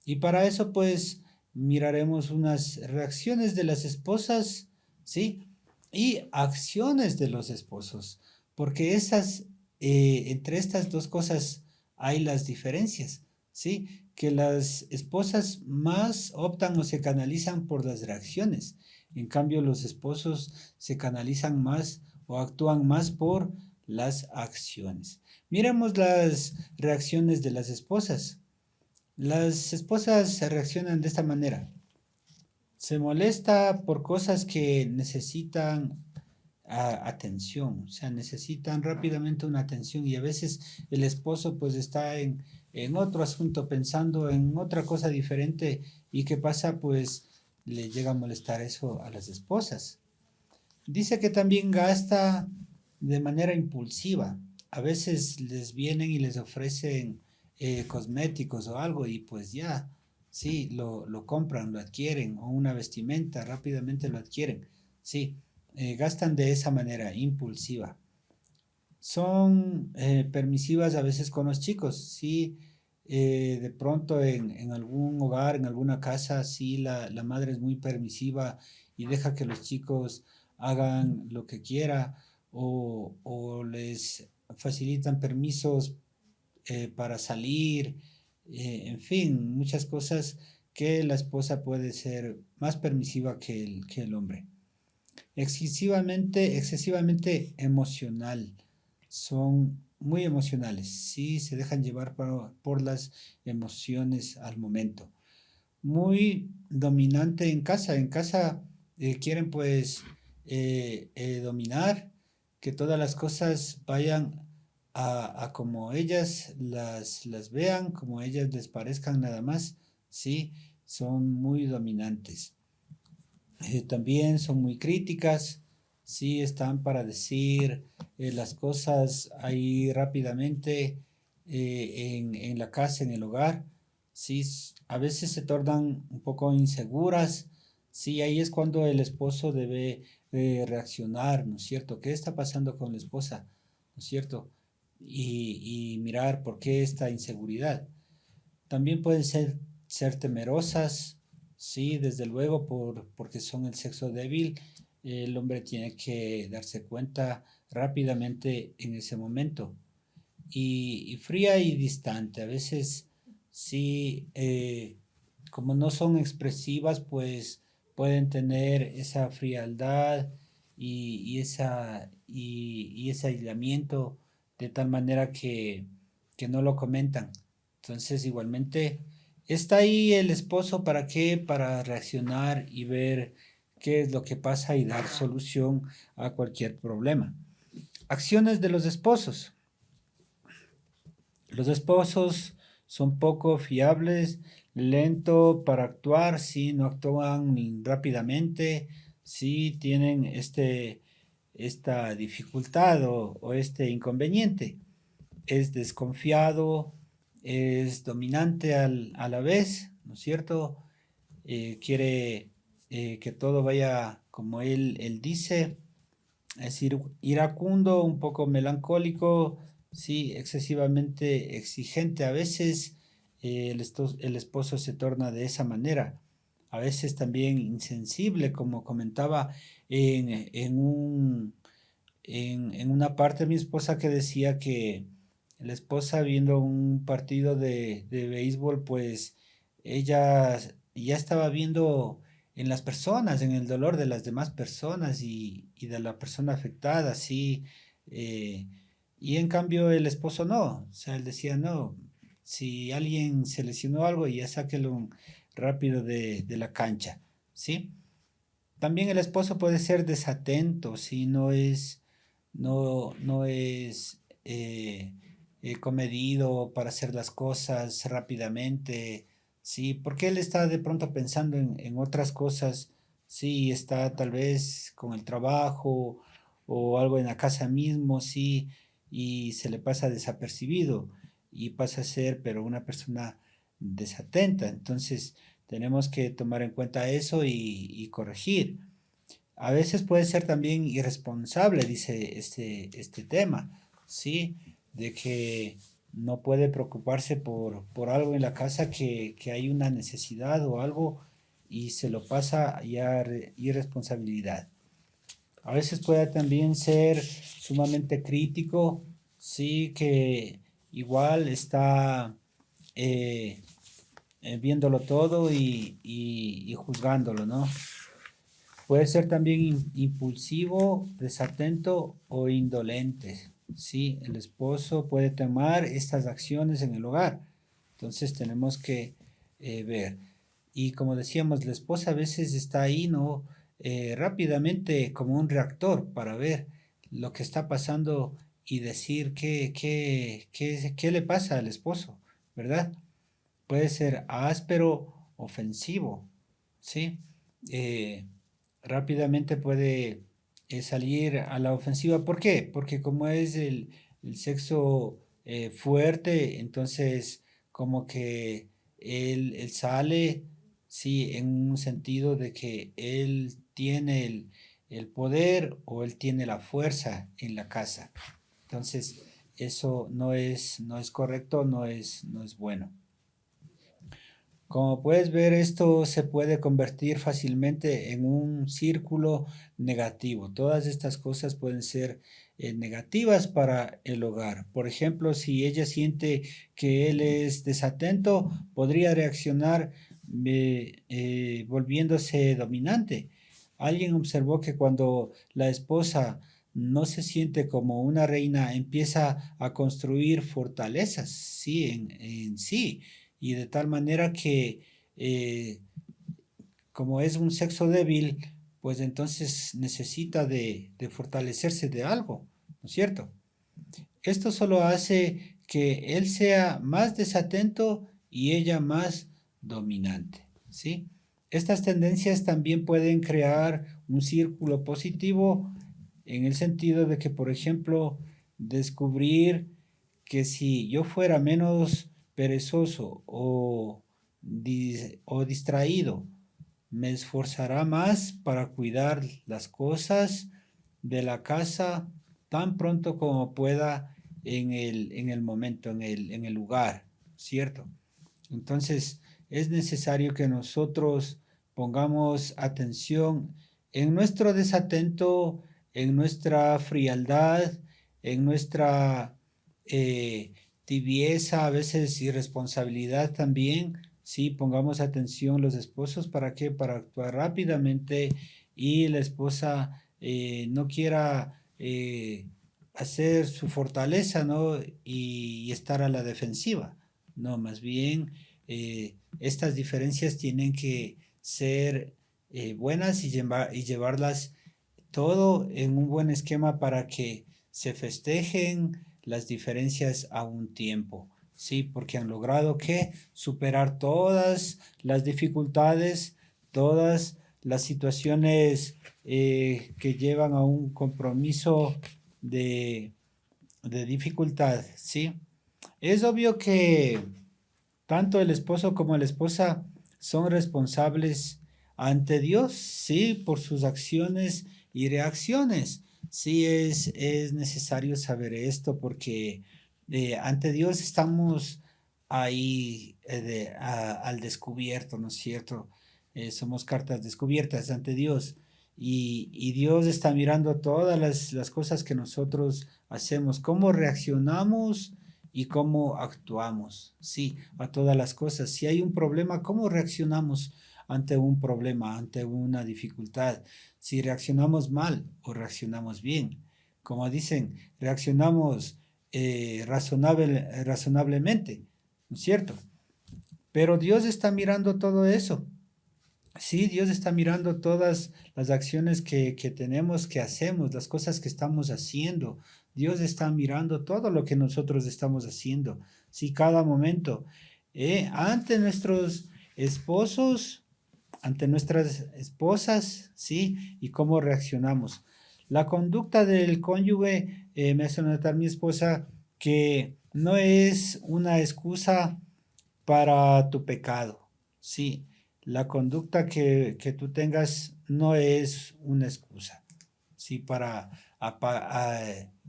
Y para eso, pues, miraremos unas reacciones de las esposas, ¿sí? Y acciones de los esposos, porque entre estas dos cosas hay las diferencias, ¿sí? Que las esposas más optan o se canalizan por las reacciones, en cambio los esposos se canalizan más o actúan más por las acciones. Miremos las reacciones de las esposas. Las esposas se reaccionan de esta manera. Se molesta por cosas que necesitan atención, o sea, necesitan rápidamente una atención y a veces el esposo pues está en otro asunto, pensando en otra cosa diferente y qué pasa pues le llega a molestar eso a las esposas. Dice que también gasta de manera impulsiva. A veces les vienen y les ofrecen cosméticos o algo y pues ya, sí, lo compran, lo adquieren, o una vestimenta, rápidamente lo adquieren. Sí, gastan de esa manera, impulsiva. Son permisivas a veces con los chicos, sí. De pronto en algún hogar, en alguna casa, sí, la madre es muy permisiva y deja que los chicos hagan lo que quiera o les facilitan permisos para salir, en fin, muchas cosas que la esposa puede ser más permisiva que el hombre. Excesivamente emocional. Son muy emocionales, sí, se dejan llevar por las emociones al momento. Muy dominante en casa. En casa quieren pues dominar, que todas las cosas vayan a como ellas las vean, como ellas les parezcan nada más, sí, son muy dominantes. También son muy críticas, sí, están para decir las cosas ahí rápidamente en la casa, en el hogar, sí, a veces se tornan un poco inseguras, sí, ahí es cuando el esposo debe reaccionar, ¿no es cierto? ¿Qué está pasando con la esposa? ¿No es cierto? Y mirar por qué esta inseguridad. También pueden ser temerosas, sí, desde luego, porque son el sexo débil. El hombre tiene que darse cuenta rápidamente en ese momento. Y fría y distante. A veces, sí, como no son expresivas, pues pueden tener esa frialdad y ese aislamiento de tal manera que no lo comentan. Entonces, igualmente, está ahí el esposo para qué, para reaccionar y ver qué es lo que pasa y dar solución a cualquier problema. Acciones de los esposos. Los esposos son poco fiables, lento para actuar, si no actúan rápidamente, si tienen esta dificultad o este inconveniente. Es desconfiado, es dominante a la vez, ¿no es cierto? Quiere que todo vaya como él dice, es decir, iracundo, un poco melancólico, sí, excesivamente exigente. A veces el esposo se torna de esa manera. A veces también insensible, como comentaba en en una parte mi esposa que decía que la esposa viendo un partido de béisbol, pues ella ya estaba viendo en las personas, en el dolor de las demás personas y de la persona afectada, sí. eh, y en cambio el esposo no, o sea, él decía, no, si alguien se lesionó algo, ya sáquelo rápido de la cancha, ¿sí? También el esposo puede ser desatento si no es comedido para hacer las cosas rápidamente, sí, porque él está de pronto pensando en otras cosas, sí, está tal vez con el trabajo o algo en la casa mismo, sí, y se le pasa desapercibido y pasa a ser, pero una persona desatenta. Entonces, tenemos que tomar en cuenta eso y corregir. A veces puede ser también irresponsable, dice este tema, ¿sí? De que no puede preocuparse por algo en la casa que hay una necesidad o algo y se lo pasa ya a irresponsabilidad. A veces puede también ser sumamente crítico, sí, que igual está eh, viéndolo todo y juzgándolo, ¿no? Puede ser también impulsivo, desatento o indolente. Sí, el esposo puede tomar estas acciones en el hogar. Entonces tenemos que ver. Y como decíamos, la esposa a veces está ahí, ¿no? Rápidamente como un reactor para ver lo que está pasando y decir qué le pasa al esposo, ¿verdad? Puede ser áspero, ofensivo, ¿sí? Eh, Rápidamente puede salir a la ofensiva. ¿Por qué? Porque como es el sexo fuerte, entonces como que él sale, sí, en un sentido de que él tiene el poder o él tiene la fuerza en la casa. Entonces, eso no es correcto, no es bueno. Como puedes ver, esto se puede convertir fácilmente en un círculo negativo. Todas estas cosas pueden ser negativas para el hogar. Por ejemplo, si ella siente que él es desatento, podría reaccionar volviéndose dominante. Alguien observó que cuando la esposa no se siente como una reina, empieza a construir fortalezas, sí, en sí, y de tal manera que eh, como es un sexo débil, pues entonces necesita de fortalecerse de algo, ¿no es cierto? Esto solo hace que él sea más desatento y ella más dominante, ¿sí? Estas tendencias también pueden crear un círculo positivo en el sentido de que, por ejemplo, descubrir que si yo fuera menos perezoso o distraído, me esforzará más para cuidar las cosas de la casa tan pronto como pueda en el momento, en el lugar, ¿cierto? Entonces, es necesario que nosotros pongamos atención en nuestro desatento, en nuestra frialdad, en nuestra tibieza, a veces irresponsabilidad también. Sí, pongamos atención los esposos, ¿para qué? Para actuar rápidamente y la esposa no quiera hacer su fortaleza, ¿no? Y estar a la defensiva. No, más bien estas diferencias tienen que ser buenas y llevarlas todo en un buen esquema para que se festejen las diferencias a un tiempo. Sí, porque han logrado que superar todas las dificultades, todas las situaciones que llevan a un compromiso de, de dificultad, ¿sí? Es obvio que tanto el esposo como la esposa son responsables ante Dios, sí, por sus acciones y reacciones. Sí, es necesario saber esto porque ante Dios estamos ahí al descubierto, ¿no es cierto? Somos cartas descubiertas ante Dios y Dios está mirando todas las cosas que nosotros hacemos, cómo reaccionamos y cómo actuamos, sí, a todas las cosas. Si hay un problema, ¿cómo reaccionamos ante un problema, ante una dificultad? Si reaccionamos mal o reaccionamos bien. Como dicen, reaccionamos razonablemente, ¿no es cierto? Pero Dios está mirando todo eso. Sí, Dios está mirando todas las acciones que tenemos, que hacemos, las cosas que estamos haciendo. Dios está mirando todo lo que nosotros estamos haciendo. Sí, cada momento. Ante nuestros esposos, ante nuestras esposas, sí, y cómo reaccionamos. La conducta del cónyuge, me hace notar mi esposa, que no es una excusa para tu pecado. Sí, la conducta que tú tengas no es una excusa, sí, para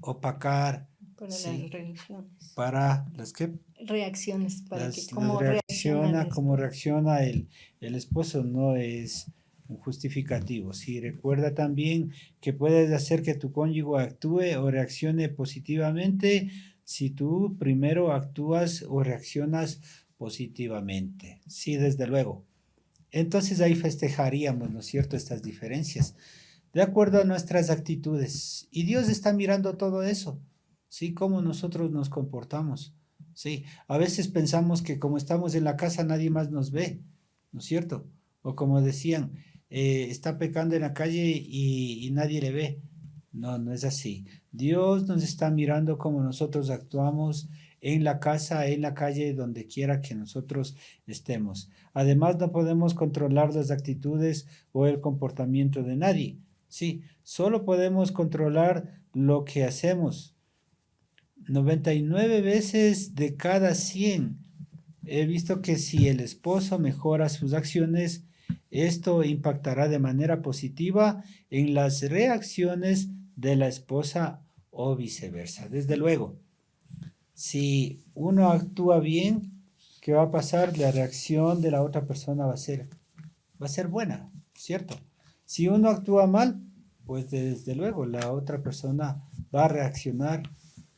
opacar, para las sí, reacciones. para las que Reacciones, para que las cómo reacciona el cómo esposo. reacciona el esposo no es un justificativo. Sí, recuerda también que puedes hacer que tu cónyuge actúe o reaccione positivamente si tú primero actúas o reaccionas positivamente. Sí, desde luego. Entonces ahí festejaríamos, ¿no es cierto?, estas diferencias, de acuerdo a nuestras actitudes. Y Dios está mirando todo eso, ¿sí? Cómo nosotros nos comportamos, ¿sí? A veces pensamos que como estamos en la casa nadie más nos ve, ¿no es cierto? O como decían, está pecando en la calle y nadie le ve. No, no es así. Dios nos está mirando cómo nosotros actuamos en la casa, en la calle, donde quiera que nosotros estemos. Además, no podemos controlar las actitudes o el comportamiento de nadie. Sí, solo podemos controlar lo que hacemos. 99 veces de cada 100 he visto que si el esposo mejora sus acciones, esto impactará de manera positiva en las reacciones de la esposa o viceversa. Desde luego, si uno actúa bien, ¿qué va a pasar? La reacción de la otra persona va a ser buena, ¿cierto? Si uno actúa mal, pues desde luego la otra persona va a reaccionar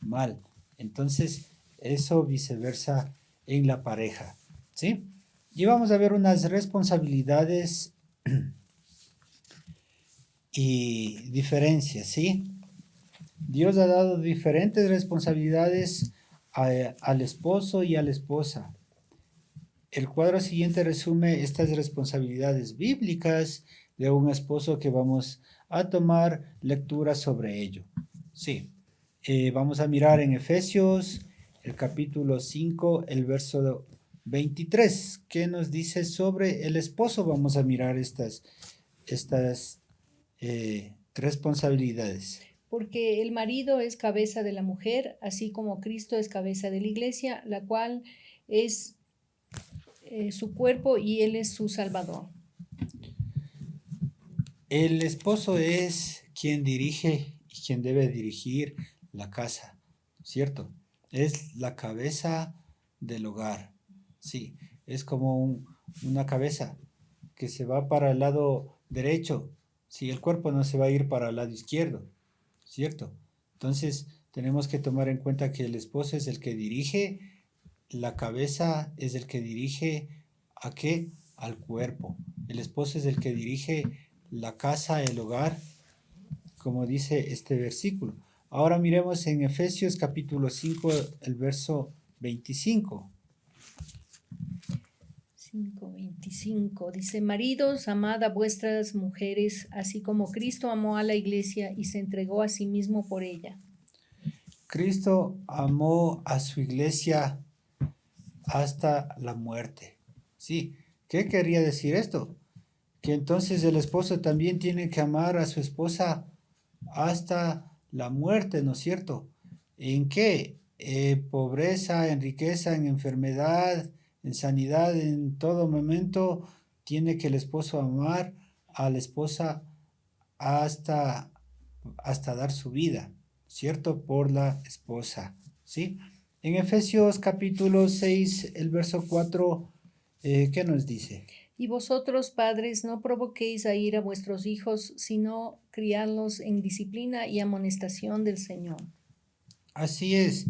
mal. Entonces, eso viceversa en la pareja, ¿sí? Y vamos a ver unas responsabilidades y diferencias, ¿sí? Dios ha dado diferentes responsabilidades al esposo y a la esposa. El cuadro siguiente resume estas responsabilidades bíblicas de un esposo que vamos a tomar lectura sobre ello. Sí, vamos a mirar en Efesios, el capítulo 5, el verso 23. ¿Qué nos dice sobre el esposo? Vamos a mirar estas responsabilidades. Porque el marido es cabeza de la mujer, así como Cristo es cabeza de la iglesia, la cual es su cuerpo y él es su salvador. El esposo es quien dirige y quien debe dirigir la casa, ¿cierto? Es la cabeza del hogar, sí, es como una cabeza que se va para el lado derecho, si el cuerpo no se va a ir para el lado izquierdo, ¿cierto? Entonces tenemos que tomar en cuenta que el esposo es el que dirige, la cabeza es el que dirige ¿a qué? Al cuerpo. El esposo es el que dirige la casa, el hogar, como dice este versículo. Ahora miremos en Efesios capítulo 5, el verso 25. 5:25 dice: maridos, amad a vuestras mujeres, así como Cristo amó a la iglesia y se entregó a sí mismo por ella. Cristo amó a su iglesia hasta la muerte. Sí, ¿qué quería decir esto? Que entonces el esposo también tiene que amar a su esposa hasta la muerte, ¿no es cierto? ¿En qué? Pobreza, en riqueza, en enfermedad, en sanidad, en todo momento tiene que el esposo amar a la esposa hasta, hasta dar su vida, ¿cierto? Por la esposa, ¿sí? En Efesios capítulo 6, el verso 4, ¿qué nos dice? Y vosotros, padres, no provoquéis a ir a vuestros hijos, sino criadlos en disciplina y amonestación del Señor. Así es,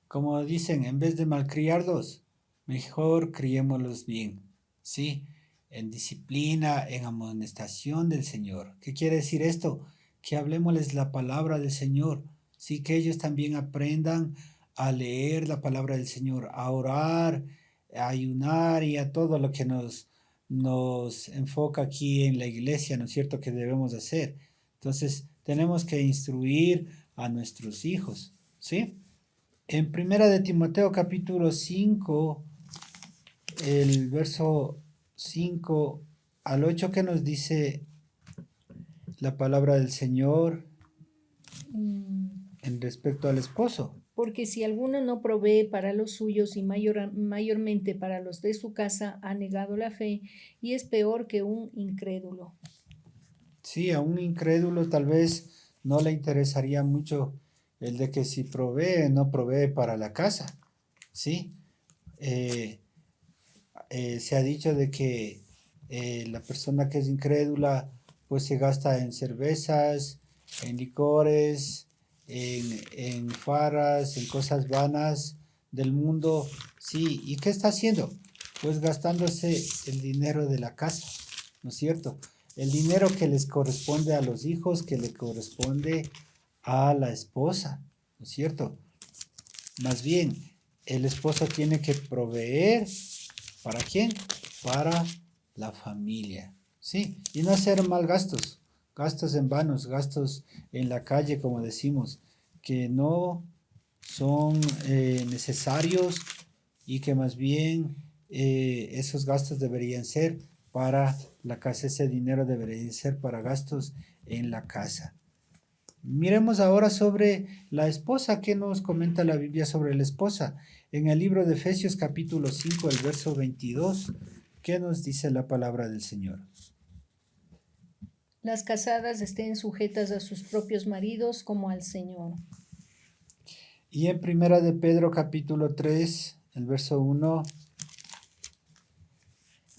como dicen, en vez de malcriarlos, mejor criémoslos bien, ¿sí? En disciplina, en amonestación del Señor. ¿Qué quiere decir esto? Que hablemosles la palabra del Señor, sí, que ellos también aprendan a leer la palabra del Señor, a orar, a ayunar y a todo lo que nos enfoca aquí en la iglesia, ¿no es cierto?, que debemos hacer. Entonces, tenemos que instruir a nuestros hijos, ¿sí? En Primera de Timoteo capítulo 5, el verso 5 al 8, ¿qué nos dice la palabra del Señor en respecto al esposo? Porque si alguno no provee para los suyos y mayormente para los de su casa, ha negado la fe y es peor que un incrédulo. Sí, a un incrédulo tal vez no le interesaría mucho el de que si provee, no provee para la casa, ¿sí? Se ha dicho de que la persona que es incrédula pues se gasta en cervezas, en licores, en farras, en cosas vanas del mundo. Sí, ¿y qué está haciendo? Pues gastándose el dinero de la casa, ¿no es cierto? El dinero que les corresponde a los hijos, que le corresponde a la esposa, ¿no es cierto? Más bien, el esposo tiene que proveer. ¿Para quién? Para la familia, ¿sí? Y no hacer mal gastos, gastos en vanos, gastos en la calle, como decimos, que no son necesarios y que más bien esos gastos deberían ser para la casa, ese dinero debería ser para gastos en la casa. Miremos ahora sobre la esposa. ¿Qué nos comenta la Biblia sobre la esposa? En el libro de Efesios capítulo 5, el verso 22, ¿qué nos dice la palabra del Señor? Las casadas estén sujetas a sus propios maridos como al Señor. Y en primera de Pedro capítulo 3, el verso 1,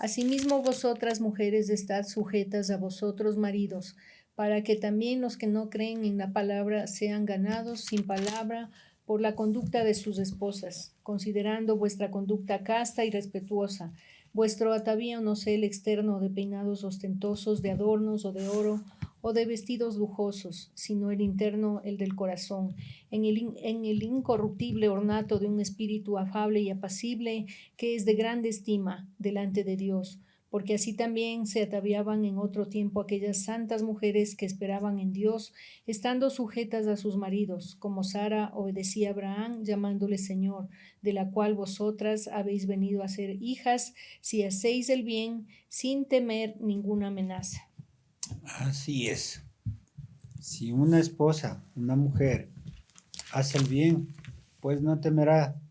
Asimismo vosotras, mujeres, estad sujetas a vosotros, maridos, para que también los que no creen en la palabra sean ganados sin palabra por la conducta de sus esposas, considerando vuestra conducta casta y respetuosa. Vuestro atavío no sea el externo de peinados ostentosos, de adornos o de oro, o de vestidos lujosos, sino el interno, el del corazón, en el incorruptible ornato de un espíritu afable y apacible, que es de grande estima delante de Dios, porque así también se ataviaban en otro tiempo aquellas santas mujeres que esperaban en Dios, estando sujetas a sus maridos, como Sara obedecía a Abraham, llamándole Señor, de la cual vosotras habéis venido a ser hijas, si hacéis el bien, sin temer ninguna amenaza. Así es. Si una esposa, una mujer, hace el bien, pues no temerá,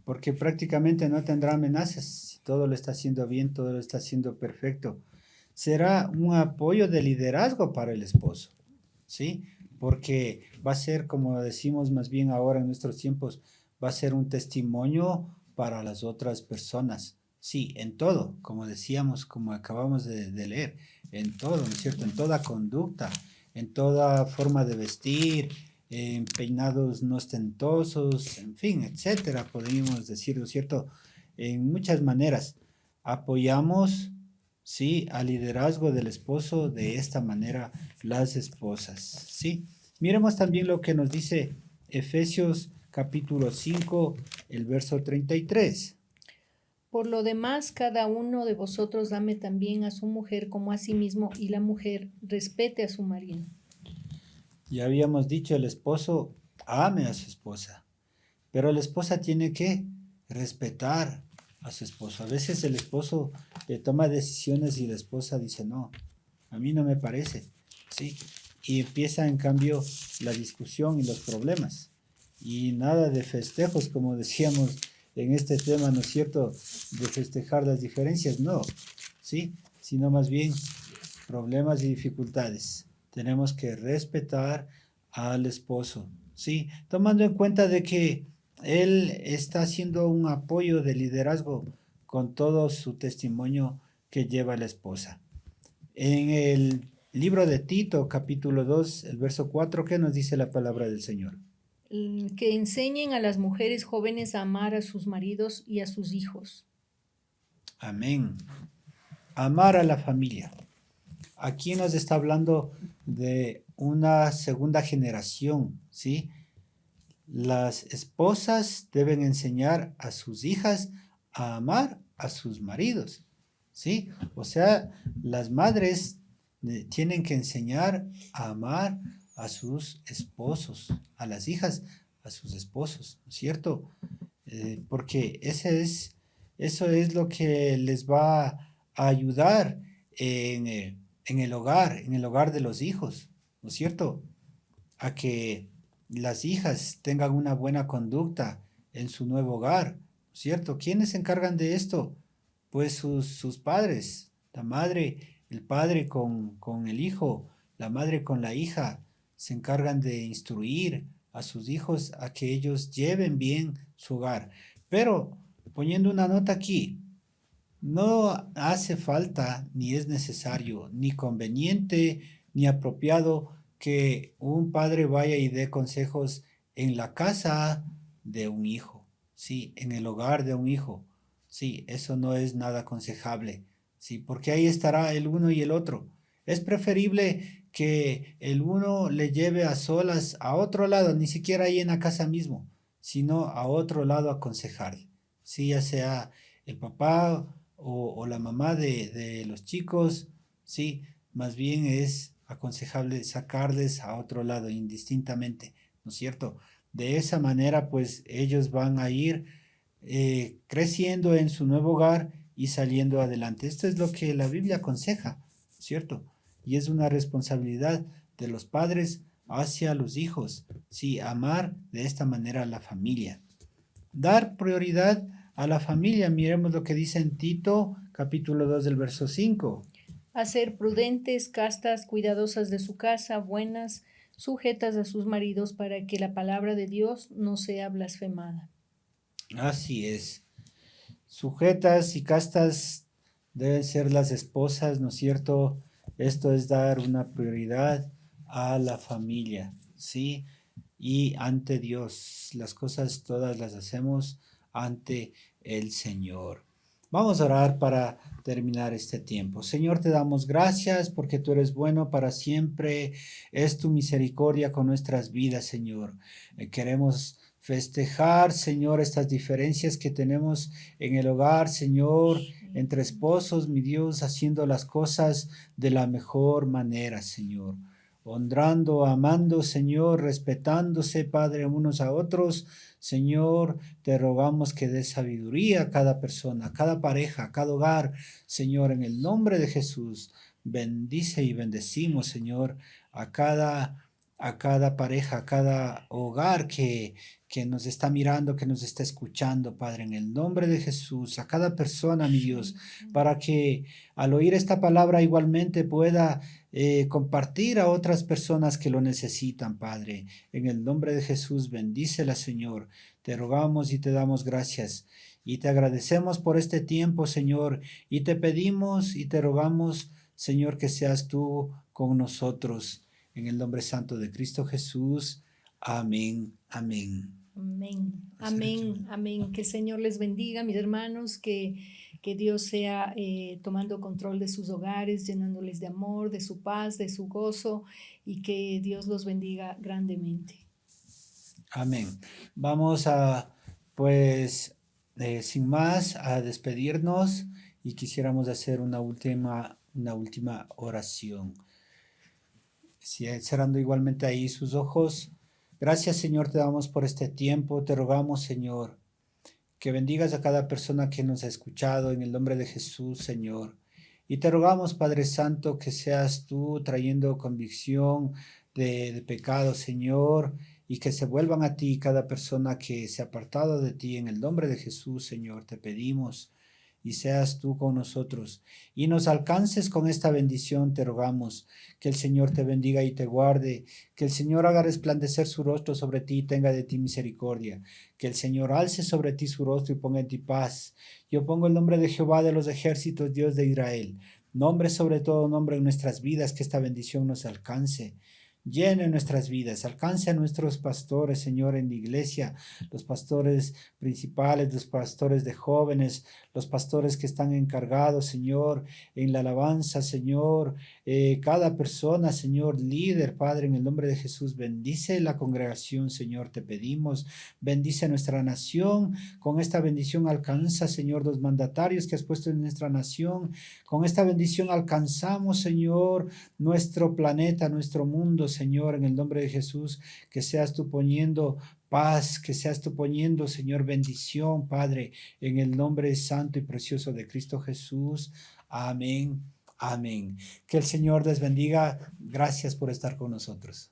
porque prácticamente no tendrá amenazas. Si todo lo está haciendo bien, todo lo está haciendo perfecto. Será un apoyo de liderazgo para el esposo, ¿sí? Porque va a ser, como decimos más bien ahora en nuestros tiempos, va a ser un testimonio para las otras personas. Sí, en todo, como decíamos, como acabamos de leer, en todo, ¿no es cierto? En toda conducta, en toda forma de vestir, en peinados no ostentosos, en fin, etcétera, podríamos decir, ¿no es cierto? En muchas maneras. Apoyamos, sí, al liderazgo del esposo, de esta manera las esposas, ¿sí? Miremos también lo que nos dice Efesios capítulo 5, el verso 33. Por lo demás, cada uno de vosotros ame también a su mujer como a sí mismo, y la mujer respete a su marido. Ya habíamos dicho, el esposo ame a su esposa, pero la esposa tiene que respetar a su esposo. A veces el esposo toma decisiones y la esposa dice, no, a mí no me parece, ¿sí? Y empieza en cambio la discusión y los problemas. Y nada de festejos, como decíamos en este tema, ¿no es cierto? De festejar las diferencias, no, ¿sí? Sino más bien problemas y dificultades. Tenemos que respetar al esposo, ¿sí? Tomando en cuenta de que él está haciendo un apoyo de liderazgo con todo su testimonio que lleva la esposa. En el libro de Tito, capítulo 2, el verso 4, ¿qué nos dice la palabra del Señor? Que enseñen a las mujeres jóvenes a amar a sus maridos y a sus hijos. Amén. Amar a la familia. Aquí nos está hablando de una segunda generación, ¿sí? Las esposas deben enseñar a sus hijas a amar a sus maridos, ¿sí? O sea, las madres tienen que enseñar a amar a sus esposos, a las hijas, a sus esposos, ¿no es cierto? Porque eso es lo que les va a ayudar en el hogar de los hijos, ¿no es cierto? A que las hijas tengan una buena conducta en su nuevo hogar, ¿cierto? ¿Quiénes se encargan de esto? Pues sus padres, la madre, el padre con el hijo, la madre con la hija, se encargan de instruir a sus hijos a que ellos lleven bien su hogar. Pero poniendo una nota aquí, no hace falta, ni es necesario, ni conveniente, ni apropiado que un padre vaya y dé consejos en la casa de un hijo, sí, en el hogar de un hijo. Sí, eso no es nada aconsejable, sí, porque ahí estará el uno y el otro. Es preferible que el uno le lleve a solas a otro lado, ni siquiera ahí en la casa mismo, sino a otro lado a aconsejarle. Sí, ya sea el papá o la mamá de los chicos, sí, más bien es aconsejable sacarles a otro lado indistintamente, ¿no es cierto? De esa manera, pues ellos van a ir creciendo en su nuevo hogar y saliendo adelante. Esto es lo que la Biblia aconseja, ¿cierto? Y es una responsabilidad de los padres hacia los hijos, sí, amar de esta manera a la familia. Dar prioridad a la familia. Miremos lo que dice en Tito, capítulo 2 del verso 5. A ser prudentes, castas, cuidadosas de su casa, buenas, sujetas a sus maridos, para que la palabra de Dios no sea blasfemada. Así es. Sujetas y castas deben ser las esposas, ¿no es cierto? Esto es dar una prioridad a la familia, ¿sí? Y ante Dios, las cosas todas las hacemos ante el Señor. Vamos a orar para terminar este tiempo. Señor, te damos gracias porque tú eres bueno para siempre. Es tu misericordia con nuestras vidas, Señor. Queremos festejar, Señor, estas diferencias que tenemos en el hogar, Señor, entre esposos, mi Dios, haciendo las cosas de la mejor manera, Señor. Honrando, amando, Señor, respetándose, Padre, unos a otros. Señor, te rogamos que des sabiduría a cada persona, a cada pareja, a cada hogar. Señor, en el nombre de Jesús, bendice y bendecimos, Señor, a cada pareja, a cada hogar que nos está mirando, que nos está escuchando, Padre, en el nombre de Jesús, a cada persona, mi Dios, para que al oír esta palabra igualmente pueda compartir a otras personas que lo necesitan, Padre. En el nombre de Jesús, bendícela, Señor. Te rogamos y te damos gracias. Y te agradecemos por este tiempo, Señor. Y te pedimos y te rogamos, Señor, que seas tú con nosotros. En el nombre santo de Cristo Jesús. Amén. Amén. Amén, amén, amén. Que el Señor les bendiga, mis hermanos, que Dios sea tomando control de sus hogares, llenándoles de amor, de su paz, de su gozo, y que Dios los bendiga grandemente. Amén. Vamos a, pues, sin más, a despedirnos y quisiéramos hacer una última oración. Cerrando igualmente ahí sus ojos. Gracias, Señor, te damos por este tiempo. Te rogamos, Señor, que bendigas a cada persona que nos ha escuchado en el nombre de Jesús, Señor. Y te rogamos, Padre Santo, que seas tú trayendo convicción de pecado, Señor, y que se vuelvan a ti cada persona que se ha apartado de ti. En el nombre de Jesús, Señor, te pedimos y seas tú con nosotros y nos alcances con esta bendición, te rogamos. Que el Señor te bendiga y te guarde, que el Señor haga resplandecer su rostro sobre ti y tenga de ti misericordia, que el Señor alce sobre ti su rostro y ponga en ti paz. Yo pongo el nombre de Jehová de los ejércitos, Dios de Israel, nombre sobre todo nombre en nuestras vidas, que esta bendición nos alcance. Llene nuestras vidas, alcance a nuestros pastores, Señor, en la iglesia, los pastores principales, los pastores de jóvenes, los pastores que están encargados, Señor, en la alabanza, Señor, cada persona, Señor, líder, Padre, en el nombre de Jesús, bendice la congregación, Señor, te pedimos, bendice nuestra nación, con esta bendición alcanza, Señor, los mandatarios que has puesto en nuestra nación, con esta bendición alcanzamos, Señor, nuestro planeta, nuestro mundo, Señor, en el nombre de Jesús, que seas tú poniendo paz, que seas tú poniendo, Señor, bendición, Padre, en el nombre santo y precioso de Cristo Jesús. Amén. Amén. Que el Señor les bendiga. Gracias por estar con nosotros.